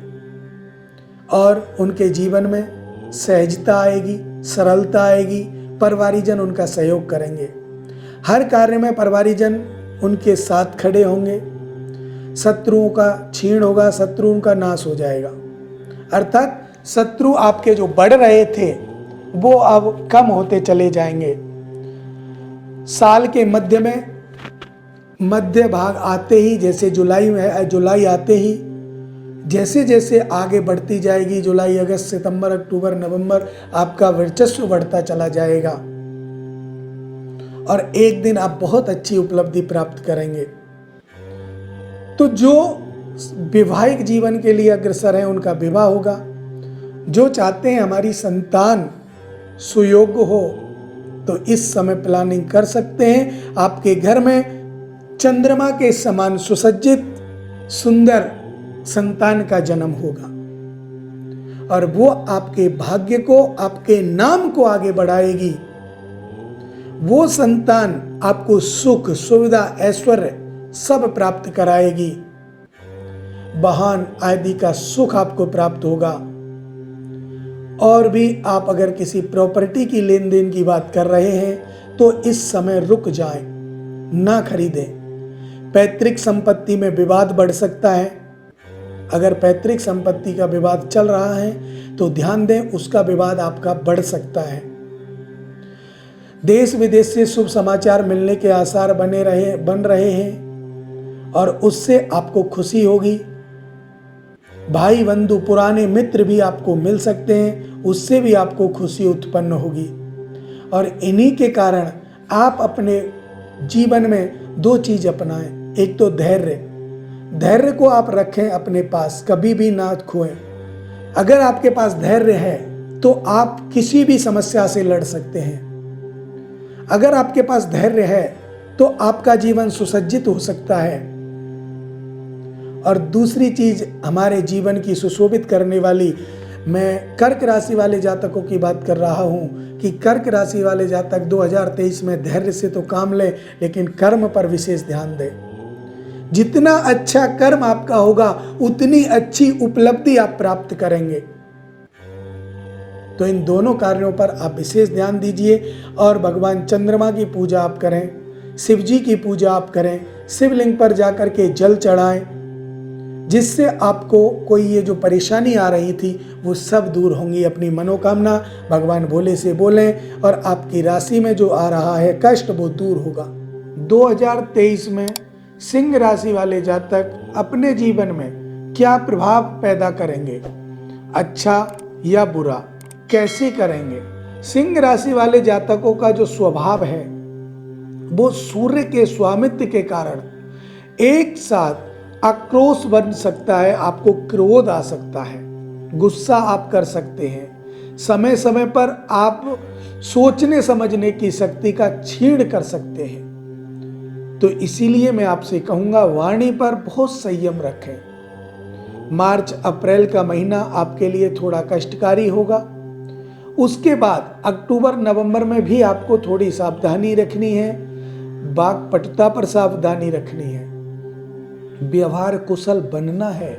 और उनके जीवन में सहजता आएगी, सरलता आएगी। परिवारीजन उनका सहयोग करेंगे, हर कार्य में परिवारीजन उनके साथ खड़े होंगे। शत्रुओं का क्षीण होगा, शत्रुओं का नाश हो जाएगा, अर्थात शत्रु आपके जो बढ़ रहे थे वो अब कम होते चले जाएंगे। साल के मध्य में, मध्य भाग आते ही, जैसे जुलाई आते ही जैसे जैसे आगे बढ़ती जाएगी, जुलाई, अगस्त, सितंबर, अक्टूबर, नवंबर, आपका वर्चस्व बढ़ता चला जाएगा और एक दिन आप बहुत अच्छी उपलब्धि प्राप्त करेंगे। तो जो वैवाहिक जीवन के लिए अग्रसर हैं उनका विवाह होगा। जो चाहते हैं हमारी संतान सुयोग्य हो तो इस समय प्लानिंग कर सकते हैं। आपके घर में चंद्रमा के समान सुसज्जित सुंदर संतान का जन्म होगा और वो आपके भाग्य को, आपके नाम को आगे बढ़ाएगी। वो संतान आपको सुख, सुविधा, ऐश्वर्य सब प्राप्त कराएगी। वाहन आदि का सुख आपको प्राप्त होगा। और भी आप अगर किसी प्रॉपर्टी की लेन देन की बात कर रहे हैं तो इस समय रुक जाएं, ना खरीदें। पैतृक संपत्ति में विवाद बढ़ सकता है, अगर पैतृक संपत्ति का विवाद चल रहा है तो ध्यान दें, उसका विवाद आपका बढ़ सकता है। देश विदेश से शुभ समाचार मिलने के आसार बन रहे हैं और उससे आपको खुशी होगी। भाई बंधु पुराने मित्र भी आपको मिल सकते हैं, उससे भी आपको खुशी उत्पन्न होगी। और इन्हीं के कारण आप अपने जीवन में दो चीज अपनाएं। एक तो धैर्य को आप रखें अपने पास, कभी भी ना खोएं। अगर आपके पास धैर्य है तो आप किसी भी समस्या से लड़ सकते हैं। अगर आपके पास धैर्य है तो आपका जीवन सुसज्जित हो सकता है। और दूसरी चीज हमारे जीवन की सुशोभित करने वाली, मैं कर्क राशि वाले जातकों की बात कर रहा हूं कि कर्क राशि वाले जातक 2023 में धैर्य से तो काम लें, लेकिन कर्म पर विशेष ध्यान दें। जितना अच्छा कर्म आपका होगा उतनी अच्छी उपलब्धि आप प्राप्त करेंगे। तो इन दोनों कार्यों पर आप विशेष ध्यान दीजिए और भगवान चंद्रमा की पूजा आप करें, शिव जी की पूजा आप करें, शिवलिंग पर जाकर के जल चढ़ाएं, जिससे आपको कोई ये जो परेशानी आ रही थी वो सब दूर होंगी। अपनी मनोकामना भगवान भोले से बोलें और आपकी राशि में जो आ रहा है कष्ट वो दूर होगा। 2023 में सिंह राशि वाले जातक अपने जीवन में क्या प्रभाव पैदा करेंगे, अच्छा या बुरा, कैसे करेंगे? सिंह राशि वाले जातकों का जो स्वभाव है वो सूर्य के स्वामित्व के कारण एक साथ आक्रोश बन सकता है, आपको क्रोध आ सकता है, गुस्सा आप कर सकते हैं, समय समय पर आप सोचने समझने की शक्ति का छीण कर सकते हैं। तो इसीलिए मैं आपसे कहूंगा वाणी पर बहुत संयम रखें। मार्च अप्रैल का महीना आपके लिए थोड़ा कष्टकारी होगा। उसके बाद अक्टूबर नवंबर में भी आपको थोड़ी सावधानी रखनी है, वाक्पटुता पर सावधानी रखनी है, व्यवहार कुशल बनना है।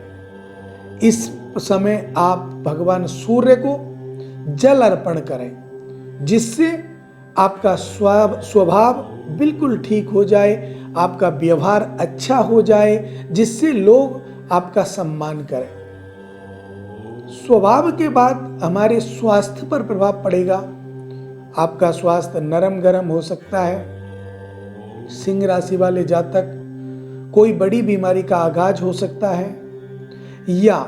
इस समय आप भगवान सूर्य को जल अर्पण करें, जिससे आपका स्वभाव बिल्कुल ठीक हो जाए, आपका व्यवहार अच्छा हो जाए, जिससे लोग आपका सम्मान करें। स्वभाव के बाद हमारे स्वास्थ्य पर प्रभाव पड़ेगा। आपका स्वास्थ्य नरम गरम हो सकता है। सिंह राशि वाले जातक कोई बड़ी बीमारी का आगाज हो सकता है या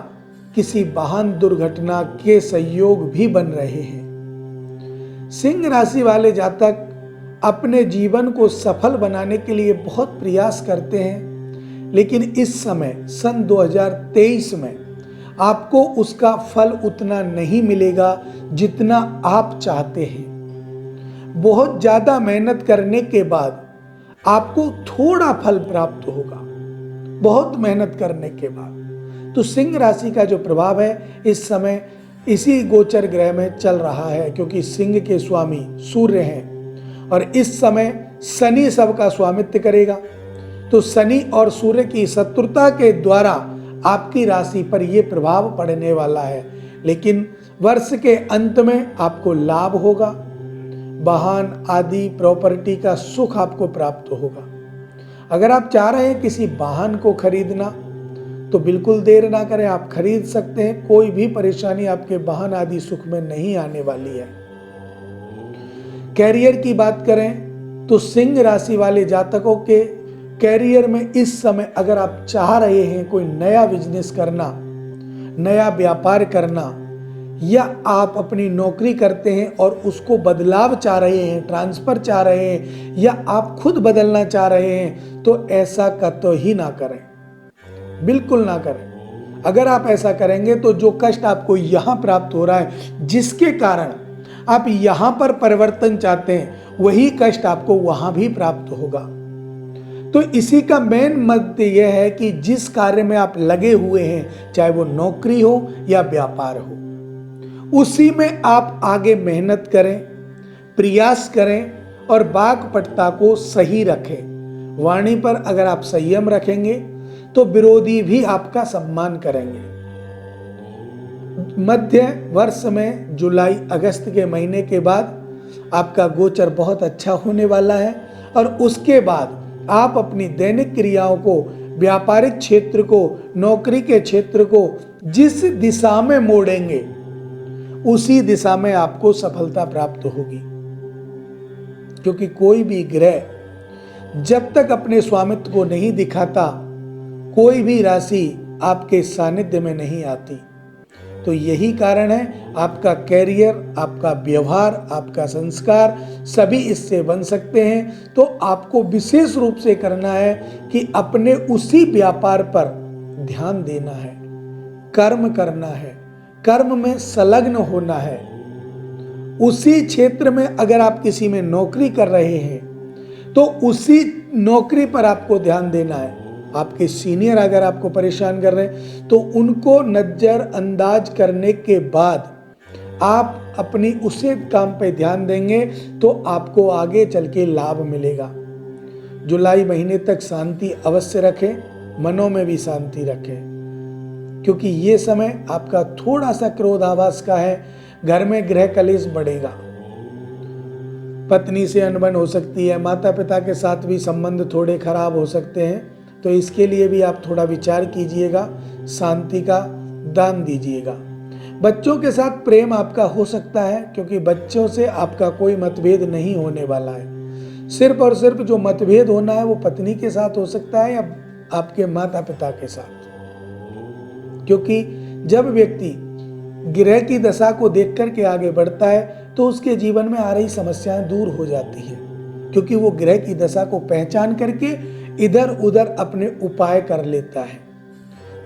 किसी वाहन दुर्घटना के संयोग भी बन रहे हैं। सिंह राशि वाले जातक अपने जीवन को सफल बनाने के लिए बहुत प्रयास करते हैं, लेकिन इस समय सन 2023 में आपको उसका फल उतना नहीं मिलेगा जितना आप चाहते हैं। बहुत ज्यादा मेहनत करने के बाद आपको थोड़ा फल प्राप्त होगा, बहुत मेहनत करने के बाद। तो सिंह राशि का जो प्रभाव है इस समय इसी गोचर ग्रह में चल रहा है, क्योंकि सिंह के स्वामी सूर्य हैं और इस समय शनि सबका स्वामित्व करेगा। तो शनि और सूर्य की शत्रुता के द्वारा आपकी राशि पर यह प्रभाव पड़ने वाला है, लेकिन वर्ष के अंत में आपको लाभ होगा। वाहन आदि प्रॉपर्टी का सुख आपको प्राप्त होगा। अगर आप चाह रहे हैं किसी वाहन को खरीदना तो बिल्कुल देर ना करें, आप खरीद सकते हैं। कोई भी परेशानी आपके वाहन आदि सुख में नहीं आने वाली है। कैरियर की बात करें तो सिंह राशि वाले जातकों के कैरियर में इस समय अगर आप चाह रहे हैं कोई नया बिजनेस करना, नया व्यापार करना, या आप अपनी नौकरी करते हैं और उसको बदलाव चाह रहे हैं, ट्रांसफर चाह रहे हैं, या आप खुद बदलना चाह रहे हैं, तो ऐसा कतई ही ना करें, बिल्कुल ना करें। अगर आप ऐसा करेंगे तो जो कष्ट आपको यहां प्राप्त हो रहा है, जिसके कारण आप यहां पर परिवर्तन चाहते हैं, वही कष्ट आपको वहां भी प्राप्त होगा। तो इसी का मेन मत यह है कि जिस कार्य में आप लगे हुए हैं, चाहे वो नौकरी हो या व्यापार हो, उसी में आप आगे मेहनत करें, प्रयास करें और वाक्पटुता को सही रखें। वाणी पर अगर आप संयम रखेंगे तो विरोधी भी आपका सम्मान करेंगे। मध्य वर्ष में जुलाई अगस्त के महीने के बाद आपका गोचर बहुत अच्छा होने वाला है और उसके बाद आप अपनी दैनिक क्रियाओं को व्यापारिक क्षेत्र को, नौकरी के क्षेत्र को जिस दिशा में मोड़ेंगे उसी दिशा में आपको सफलता प्राप्त होगी। क्योंकि कोई भी ग्रह जब तक अपने स्वामित्व को नहीं दिखाता, कोई भी राशि आपके सानिध्य में नहीं आती। तो यही कारण है आपका कैरियर, आपका व्यवहार, आपका संस्कार सभी इससे बन सकते हैं। तो आपको विशेष रूप से करना है कि अपने उसी व्यापार पर ध्यान देना है, कर्म करना है, कर्म में संलग्न होना है। उसी क्षेत्र में अगर आप किसी में नौकरी कर रहे हैं तो उसी नौकरी पर आपको ध्यान देना है। आपके सीनियर अगर आपको परेशान कर रहे हैं तो उनको नजरअंदाज करने के बाद आप अपनी उसी काम पे ध्यान देंगे तो आपको आगे चल के लाभ मिलेगा। जुलाई महीने तक शांति अवश्य रखें, मनों में भी शांति रखें, क्योंकि ये समय आपका थोड़ा सा क्रोधाभास का है। घर में गृह कलेश बढ़ेगा, पत्नी से अनबन हो सकती है, माता पिता के साथ भी संबंध थोड़े खराब हो सकते हैं। तो इसके लिए भी आप थोड़ा विचार कीजिएगा, शांति का दान दीजिएगा। बच्चों के साथ प्रेम आपका हो सकता है, क्योंकि बच्चों से आपका कोई मतभेद नहीं होने वाला है। सिर्फ और सिर्फ जो मतभेद होना है वो पत्नी के साथ हो सकता है या आपके माता पिता के साथ। क्योंकि जब व्यक्ति ग्रह की दशा को देख करके आगे बढ़ता है तो उसके जीवन में आ रही समस्याएं दूर हो जाती हैं, क्योंकि वो ग्रह की दशा को पहचान करके इधर उधर अपने उपाय कर लेता है।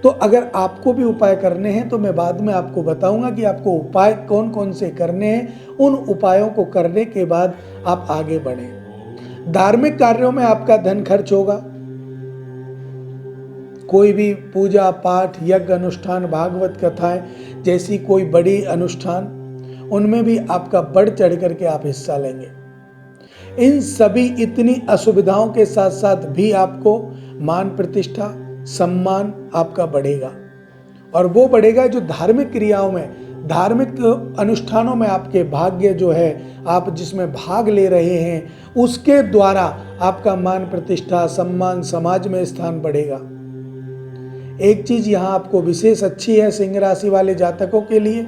तो अगर आपको भी उपाय करने हैं तो मैं बाद में आपको बताऊंगा कि आपको उपाय कौन कौन से करने हैं। उन उपायों को करने के बाद आप आगे बढ़ें। धार्मिक कार्यों में आपका धन खर्च होगा। कोई भी पूजा पाठ, यज्ञ अनुष्ठान, भागवत कथाएं जैसी कोई बड़ी अनुष्ठान, उनमें भी आपका बढ़ चढ़ करके आप हिस्सा लेंगे। इन सभी इतनी असुविधाओं के साथ साथ भी आपको मान प्रतिष्ठा, सम्मान आपका बढ़ेगा। और वो बढ़ेगा जो धार्मिक क्रियाओं में, धार्मिक अनुष्ठानों में आपके भाग्य जो है, आप जिसमें भाग ले रहे हैं उसके द्वारा आपका मान प्रतिष्ठा, सम्मान, समाज में स्थान बढ़ेगा। एक चीज यहां आपको विशेष अच्छी है सिंह राशि वाले जातकों के लिए,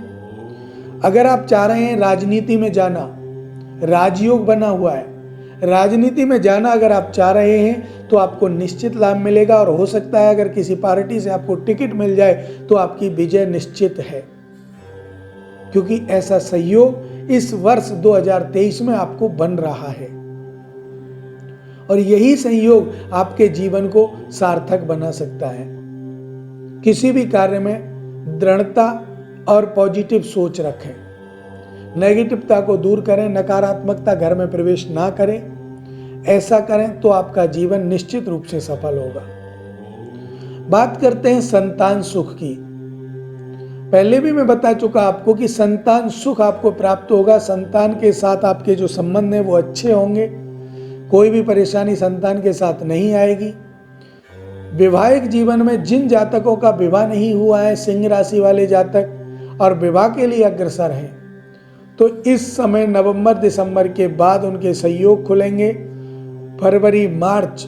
अगर आप चाह रहे हैं राजनीति में जाना, राजयोग बना हुआ है, राजनीति में जाना अगर आप चाह रहे हैं तो आपको निश्चित लाभ मिलेगा। और हो सकता है अगर किसी पार्टी से आपको टिकट मिल जाए तो आपकी विजय निश्चित है, क्योंकि ऐसा सहयोग इस वर्ष 2023 में आपको बन रहा है। और यही संयोग आपके जीवन को सार्थक बना सकता है। किसी भी कार्य में दृढ़ता और पॉजिटिव सोच रखें, नेगेटिवता को दूर करें, नकारात्मकता घर में प्रवेश ना करें। ऐसा करें तो आपका जीवन निश्चित रूप से सफल होगा। बात करते हैं संतान सुख की। पहले भी मैं बता चुका आपको कि संतान सुख आपको प्राप्त होगा। संतान के साथ आपके जो संबंध है वो अच्छे होंगे, कोई भी परेशानी संतान के साथ नहीं आएगी। वैवाहिक जीवन में जिन जातकों का विवाह नहीं हुआ है, सिंह राशि वाले जातक, और विवाह के लिए अग्रसर हैं, तो इस समय नवंबर दिसंबर के बाद उनके संयोग खुलेंगे। फरवरी मार्च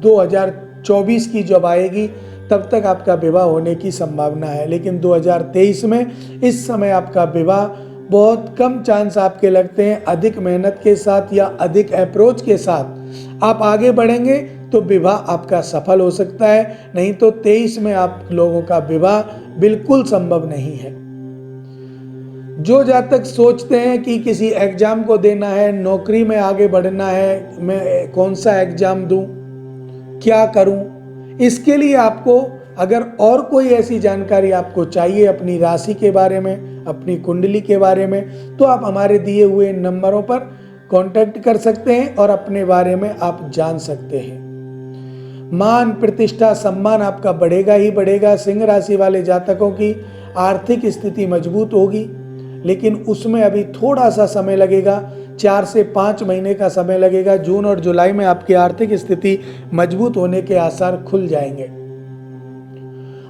2024 की जब आएगी तब तक आपका विवाह होने की संभावना है। लेकिन 2023 में इस समय आपका विवाह बहुत कम चांस आपके लगते हैं। अधिक मेहनत के साथ या अधिक अप्रोच के साथ आप आगे बढ़ेंगे तो विवाह आपका सफल हो सकता है, नहीं तो 23 में आप लोगों का विवाह बिल्कुल संभव नहीं है। जो जातक सोचते हैं कि किसी एग्जाम को देना है, नौकरी में आगे बढ़ना है, मैं कौन सा एग्जाम दूं, क्या करूं, इसके लिए आपको अगर और कोई ऐसी जानकारी आपको चाहिए अपनी राशि के बारे में, अपनी कुंडली के बारे में, तो आप हमारे दिए हुए नंबरों पर कांटेक्ट कर सकते हैं और अपने बारे में आप जान सकते हैं। मान प्रतिष्ठा सम्मान आपका बढ़ेगा ही बढ़ेगा। सिंह राशि वाले जातकों की आर्थिक स्थिति मजबूत होगी, लेकिन उसमें अभी थोड़ा सा समय लगेगा, 4 से 5 महीने का समय लगेगा। जून और जुलाई में आपकी आर्थिक स्थिति मजबूत होने के आसार खुल जाएंगे।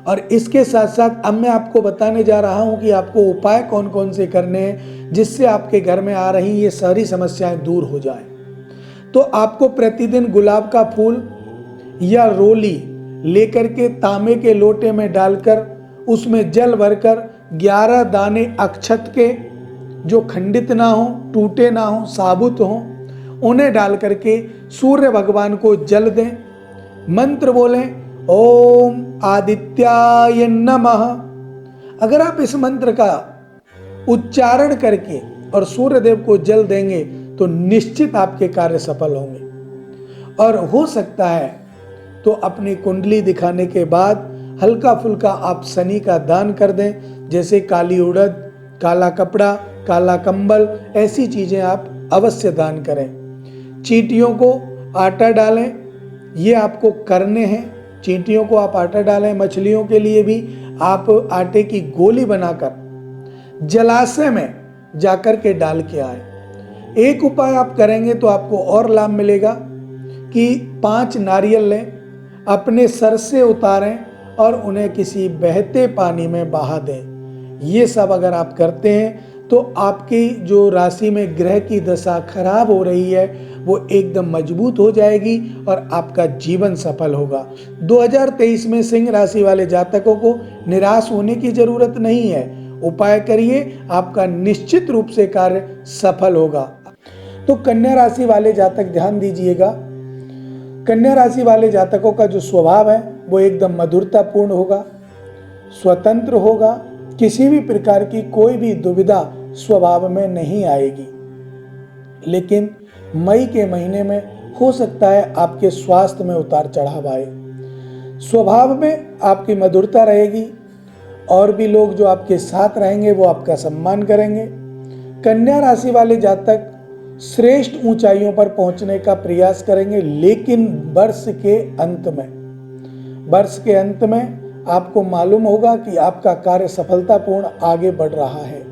और इसके साथ साथ अब मैं आपको बताने जा रहा हूं कि आपको उपाय कौन कौन से करने हैं जिससे आपके घर में आ रही ये सारी समस्याएं दूर हो जाएं। तो आपको प्रतिदिन गुलाब का फूल या रोली लेकर के तांबे के लोटे में डालकर उसमें जल भरकर 11 दाने अक्षत के, जो खंडित ना हो, टूटे ना हो, साबुत हो, उन्हें डाल करके सूर्य भगवान को जल दें। मंत्र बोलें ओम आदित्याय नमः। अगर आप इस मंत्र का उच्चारण करके और सूर्य देव को जल देंगे तो निश्चित आपके कार्य सफल होंगे। और हो सकता है तो अपनी कुंडली दिखाने के बाद हल्का फुल्का आप शनि का दान कर दें, जैसे काली उड़द, काला कपड़ा, काला कंबल, ऐसी चीजें आप अवश्य दान करें। चींटियों को आटा डालें, ये आपको करने हैं। चींटियों को आप आटा डालें। मछलियों के लिए भी आप आटे की गोली बनाकर जलाशय में जाकर के डाल के आए। एक उपाय आप करेंगे तो आपको और लाभ मिलेगा कि 5 नारियल लें, अपने सर से उतारें और उन्हें किसी बहते पानी में बहा दें। ये सब अगर आप करते हैं तो आपकी जो राशि में ग्रह की दशा खराब हो रही है वो एकदम मजबूत हो जाएगी और आपका जीवन सफल होगा। 2023 में सिंह राशि वाले जातकों को निराश होने की जरूरत नहीं है। उपाय करिए, आपका निश्चित रूप से कार्य सफल होगा। तो कन्या राशि वाले जातक ध्यान दीजिएगा, कन्या राशि वाले जातकों का जो स्वभाव है वो एकदम मधुरतापूर्ण होगा, स्वतंत्र होगा। किसी भी प्रकार की कोई भी दुविधा स्वभाव में नहीं आएगी। लेकिन मई के महीने में हो सकता है आपके स्वास्थ्य में उतार चढ़ाव आए। स्वभाव में आपकी मधुरता रहेगी और भी लोग जो आपके साथ रहेंगे वो आपका सम्मान करेंगे। कन्या राशि वाले जातक श्रेष्ठ ऊंचाइयों पर पहुंचने का प्रयास करेंगे, लेकिन वर्ष के अंत में आपको मालूम होगा कि आपका कार्य सफलतापूर्ण आगे बढ़ रहा है।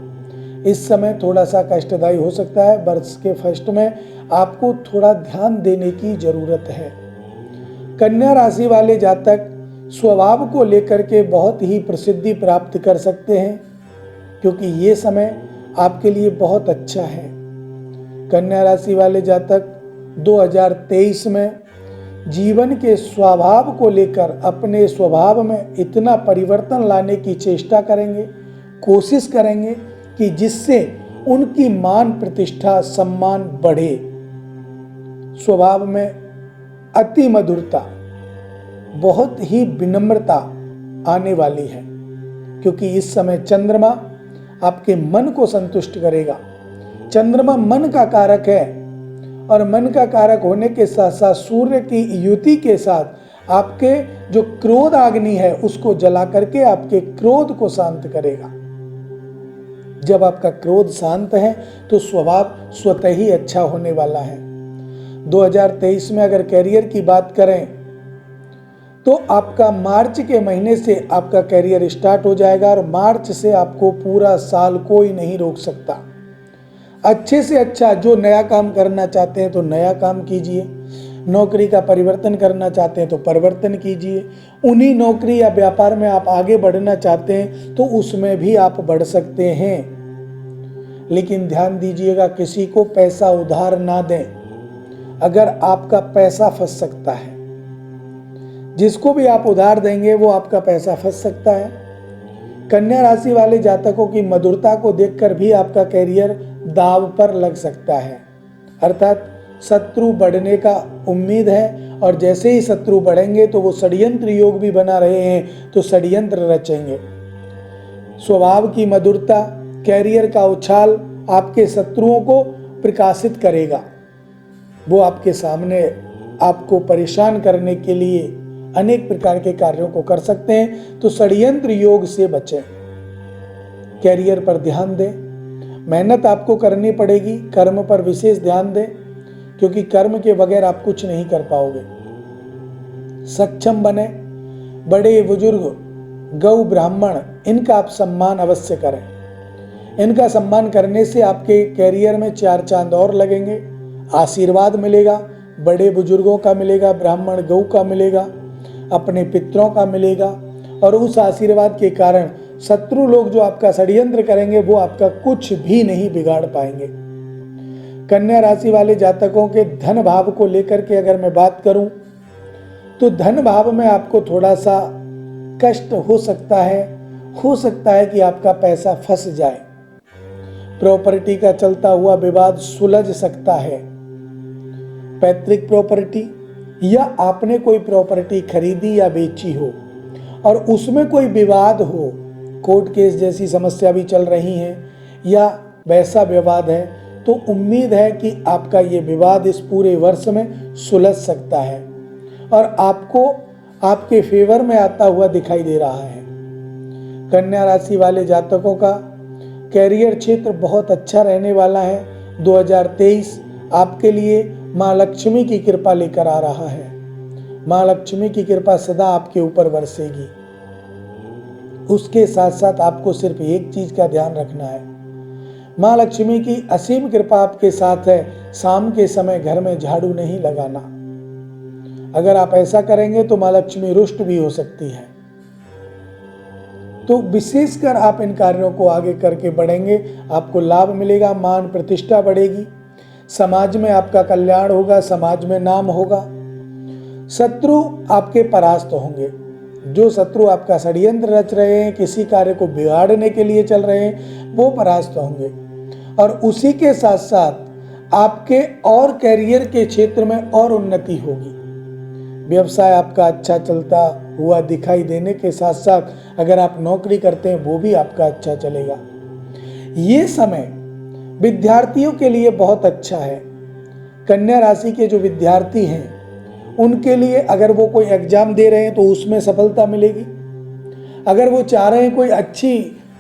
इस समय थोड़ा सा कष्टदायी हो सकता है। वर्ष के फर्स्ट में आपको थोड़ा ध्यान देने की जरूरत है। कन्या राशि वाले जातक स्वभाव को लेकर के बहुत ही प्रसिद्धि प्राप्त कर सकते हैं, क्योंकि ये समय आपके लिए बहुत अच्छा है। कन्या राशि वाले जातक 2023 में जीवन के स्वभाव को लेकर अपने स्वभाव में इतना परिवर्तन लाने की चेष्टा करेंगे, कोशिश करेंगे कि जिससे उनकी मान प्रतिष्ठा सम्मान बढ़े। स्वभाव में अति मधुरता, बहुत ही विनम्रता आने वाली है, क्योंकि इस समय चंद्रमा आपके मन को संतुष्ट करेगा। चंद्रमा मन का कारक है और मन का कारक होने के साथ साथ सूर्य की युति के साथ आपके जो क्रोध अग्नि है उसको जला करके आपके क्रोध को शांत करेगा। जब आपका क्रोध शांत है तो स्वभाव स्वतः ही अच्छा होने वाला है। 2023 में अगर कैरियर की बात करें तो आपका मार्च के महीने से आपका कैरियर स्टार्ट हो जाएगा और मार्च से आपको पूरा साल कोई नहीं रोक सकता। अच्छे से अच्छा जो नया काम करना चाहते हैं तो नया काम कीजिए, नौकरी का परिवर्तन करना चाहते हैं तो परिवर्तन कीजिए, उन्हीं नौकरी या व्यापार में आप आगे बढ़ना चाहते हैं तो उसमें भी आप बढ़ सकते हैं। लेकिन ध्यान दीजिएगा, किसी को पैसा उधार ना दें, अगर आपका पैसा फंस सकता है। जिसको भी आप उधार देंगे वो आपका पैसा फंस सकता है। कन्या राशि वाले जातकों की मधुरता को देखकर भी आपका कैरियर दाव पर लग सकता है, अर्थात शत्रु बढ़ने का उम्मीद है। और जैसे ही शत्रु बढ़ेंगे तो वो षड्यंत्र योग भी बना रहे हैं तो षड्यंत्र रचेंगे। स्वभाव की मधुरता, कैरियर का उछाल आपके शत्रुओं को प्रकाशित करेगा। वो आपके सामने आपको परेशान करने के लिए अनेक प्रकार के कार्यों को कर सकते हैं, तो षड्यंत्र योग से बचें। कैरियर पर ध्यान दें, मेहनत आपको करनी पड़ेगी, कर्म पर विशेष ध्यान दें, क्योंकि कर्म के बगैर आप कुछ नहीं कर पाओगे। सक्षम बने, बड़े बुजुर्ग, गौ ब्राह्मण, इनका आप सम्मान अवश्य करें। इनका सम्मान करने से आपके कैरियर में 4 चांद और लगेंगे। आशीर्वाद मिलेगा, बड़े बुजुर्गों का मिलेगा, ब्राह्मण गौ का मिलेगा, अपने पितरों का मिलेगा, और उस आशीर्वाद के कारण शत्रु लोग जो आपका षड्यंत्र करेंगे वो आपका कुछ भी नहीं बिगाड़ पाएंगे। कन्या राशि वाले जातकों के धन भाव को लेकर के अगर मैं बात करूं तो धन भाव में आपको थोड़ा सा कष्ट हो सकता है कि आपका पैसा फंस जाए। प्रॉपर्टी का चलता हुआ विवाद सुलझ सकता है। पैतृक प्रॉपर्टी या आपने कोई प्रॉपर्टी खरीदी या बेची हो और उसमें कोई विवाद हो, कोर्ट केस जैसी समस्या भी चल रही है या वैसा विवाद है, तो उम्मीद है कि आपका ये विवाद इस पूरे वर्ष में सुलझ सकता है और आपको आपके फेवर में आता हुआ दिखाई दे रहा है। कन्या राशि वाले जातकों का कैरियर क्षेत्र बहुत अच्छा रहने वाला है। 2023 आपके लिए माँ लक्ष्मी की कृपा लेकर आ रहा है। माँ लक्ष्मी की कृपा सदा आपके ऊपर बरसेगी। उसके साथ साथ आपको सिर्फ एक चीज का ध्यान रखना है, माँ लक्ष्मी की असीम कृपा आपके साथ है। शाम के समय घर में झाड़ू नहीं लगाना। अगर आप ऐसा करेंगे तो माँ लक्ष्मी रुष्ट भी हो सकती है। तो विशेषकर आप इन कार्यों को आगे करके बढ़ेंगे, आपको लाभ मिलेगा, मान प्रतिष्ठा बढ़ेगी, समाज में आपका कल्याण होगा, समाज में नाम होगा। शत्रु आपके परास्त होंगे। जो शत्रु आपका षड्यंत्र रच रहे हैं, किसी कार्य को बिगाड़ने के लिए चल रहे हैं, वो परास्त होंगे। और उसी के साथ साथ आपके और कैरियर के क्षेत्र में और उन्नति होगी। व्यवसाय आपका अच्छा चलता हुआ दिखाई देने के साथ साथ अगर आप नौकरी करते हैं वो भी आपका अच्छा चलेगा। ये समय विद्यार्थियों के लिए बहुत अच्छा है। कन्या राशि के जो विद्यार्थी हैं उनके लिए अगर वो कोई एग्जाम दे रहे हैं तो उसमें सफलता मिलेगी। अगर वो चाह रहे हैं कोई अच्छी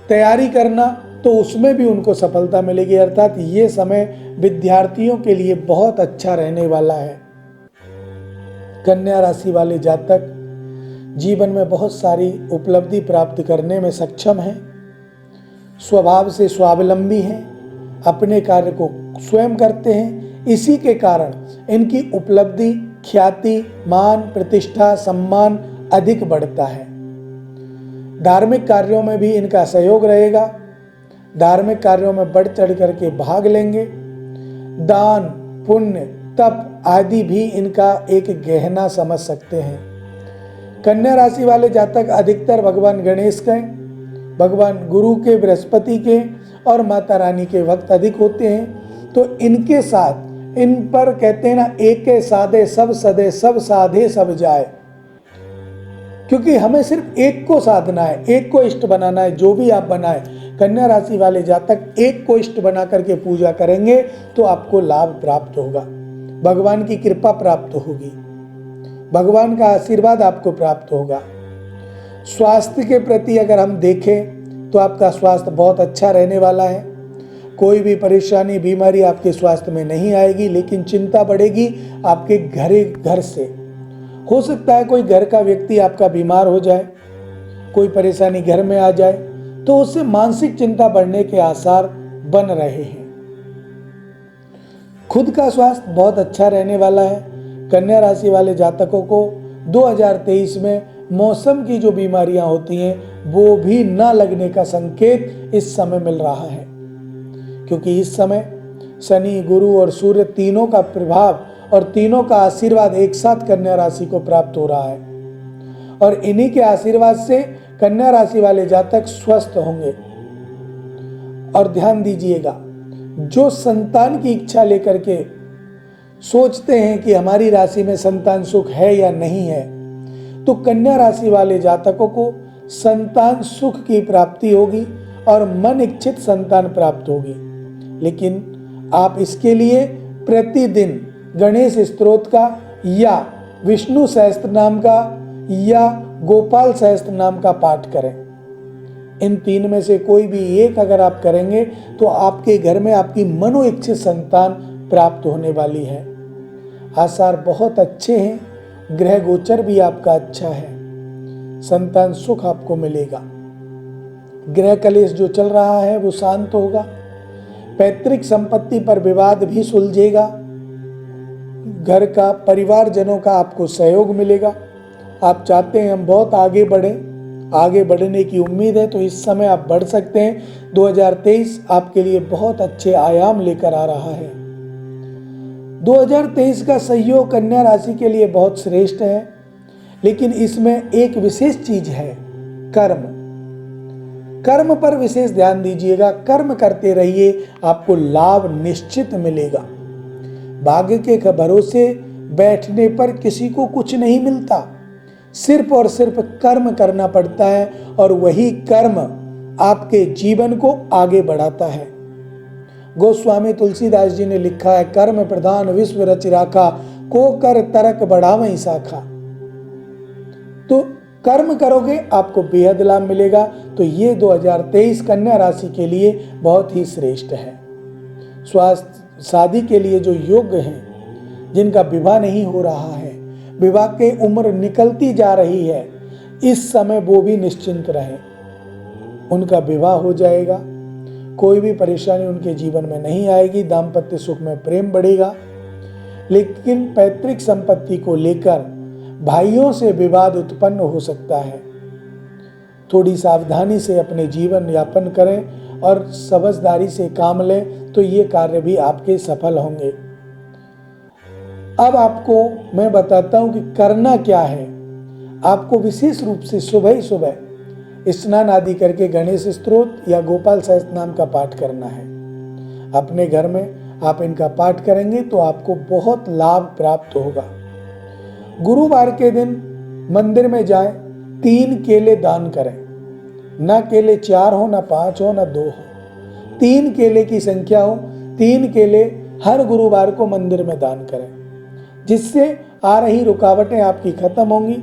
तैयारी करना तो उसमें भी उनको सफलता मिलेगी। अर्थात ये समय विद्यार्थियों के लिए बहुत अच्छा रहने वाला है। कन्या राशि वाले जातक जीवन में बहुत सारी उपलब्धि प्राप्त करने में सक्षम हैं, स्वभाव से स्वावलंबी हैं, अपने कार्य को स्वयं करते हैं। इसी के कारण इनकी उपलब्धि, ख्याति, मान, प्रतिष्ठा, सम्मान अधिक बढ़ता है। धार्मिक कार्यों में भी इनका सहयोग रहेगा। धार्मिक कार्यों में बढ़ चढ़ करके भाग लेंगे। दान, पुण्य, तप आदि भी इनका एक गहना समझ सकते हैं। कन्या राशि वाले जातक अधिकतर भगवान गणेश के, भगवान गुरु के, बृहस्पति के और माता रानी के भक्त अधिक होते हैं। तो इनके साथ इन पर कहते हैं ना, एक के साधे सब सदे, सब साधे सब जाए। क्योंकि हमें सिर्फ एक को साधना है, एक को इष्ट बनाना है। जो भी आप बनाए, कन्या राशि वाले जातक एक को इष्ट बना करके पूजा करेंगे तो आपको लाभ प्राप्त होगा, भगवान की कृपा प्राप्त होगी, भगवान का आशीर्वाद आपको प्राप्त होगा। स्वास्थ्य के प्रति अगर हम देखें तो आपका स्वास्थ्य बहुत अच्छा रहने वाला है। कोई भी परेशानी, बीमारी आपके स्वास्थ्य में नहीं आएगी, लेकिन चिंता बढ़ेगी आपके घर से। हो सकता है कोई घर का व्यक्ति आपका बीमार हो जाए, कोई परेशानी घर में आ जाए, तो उससे मानसिक चिंता बढ़ने के आसार बन रहे हैं। खुद का स्वास्थ्य बहुत अच्छा रहने वाला है। कन्या राशि वाले जातकों को 2023 में मौसम की जो बीमारियां होती हैं वो भी न लगने का संकेत इस समय मिल रहा है, क्योंकि इस समय शनि, गुरु और सूर्य तीनों का प्रभाव और तीनों का आशीर्वाद एक साथ कन्या राशि को प्राप्त हो रहा है। और इन्हीं के आशीर्वाद से कन्या राशि वाले जातक स्वस्थ होंगे। और ध्यान दीजिएगा, जो संतान की इच्छा लेकर के सोचते हैं कि हमारी राशि में संतान सुख है या नहीं है, तो कन्या राशि वाले जातकों को संतान सुख की प्राप्ति होगी और मन इच्छित संतान प्राप्त होगी। लेकिन आप इसके लिए प्रतिदिन गणेश स्तोत्र का या विष्णु सहस्त्र नाम का या गोपाल सहस्त्र नाम का पाठ करें। इन तीन में से कोई भी एक अगर आप करेंगे तो आपके घर में आपकी मनोइच्छित संतान प्राप्त होने वाली है। आसार बहुत अच्छे हैं, ग्रह गोचर भी आपका अच्छा है, संतान सुख आपको मिलेगा। ग्रह कलेश जो चल रहा है वो शांत होगा। पैतृक संपत्ति पर विवाद भी सुलझेगा। घर का, परिवारजनों का आपको सहयोग मिलेगा। आप चाहते हैं हम बहुत आगे बढ़ें, आगे बढ़ने की उम्मीद है, तो इस समय आप बढ़ सकते हैं। 2023 आपके लिए बहुत अच्छे आयाम लेकर आ रहा है। 2023 का सहयोग कन्या राशि के लिए बहुत श्रेष्ठ है। लेकिन इसमें एक विशेष चीज है, कर्म। कर्म पर विशेष ध्यान दीजिएगा, कर्म करते रहिए, आपको लाभ निश्चित मिलेगा। भाग्य के भरोसे बैठने पर किसी को कुछ नहीं मिलता, सिर्फ और सिर्फ कर्म करना पड़ता है, और वही कर्म आपके जीवन को आगे बढ़ाता है। गोस्वामी तुलसीदास जी ने लिखा है, कर्म प्रधान विश्व रच राखा, को कर तरक बढ़ावई शाखा। तो कर्म करोगे आपको बेहद लाभ मिलेगा। तो ये 2023 कन्या राशि के लिए बहुत ही श्रेष्ठ है। स्वास्थ्य, शादी के लिए जो योग्य हैं, जिनका विवाह नहीं हो रहा है, विवाह की उम्र निकलती जा रही है, इस समय वो भी निश्चिंत रहें, उनका विवाह हो जाएगा। कोई भी परेशानी उनके जीवन में नहीं आएगी, दाम्पत्य सुख में प्रेम बढ़ेगा। लेकिन पैतृक संपत्ति को लेकर भाइयों से विवाद उत्पन्न हो सकता है। थोड़ी सावधानी से अपने जीवन यापन करें और समझदारी से काम लें, तो ये कार्य भी आपके सफल होंगे। अब आपको मैं बताता हूं कि करना क्या है। आपको विशेष रूप से सुबह सुबह स्नान आदि करके गणेश स्तोत्र या गोपाल सहस्त्र नाम का पाठ करना है। अपने घर में आप इनका पाठ करेंगे तो आपको बहुत लाभ प्राप्त होगा। गुरुवार के दिन मंदिर में जाएं, 3 केले दान करें। ना केले 4 हो, ना 5 हो, ना 2 हो, 3 केले की संख्या हो। 3 केले हर गुरुवार को मंदिर में दान करें, जिससे आ रही रुकावटें आपकी खत्म होंगी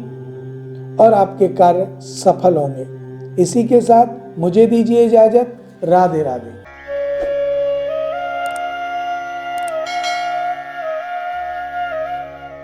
और आपके कार्य सफल होंगे। इसी के साथ मुझे दीजिए इजाजत। राधे राधे।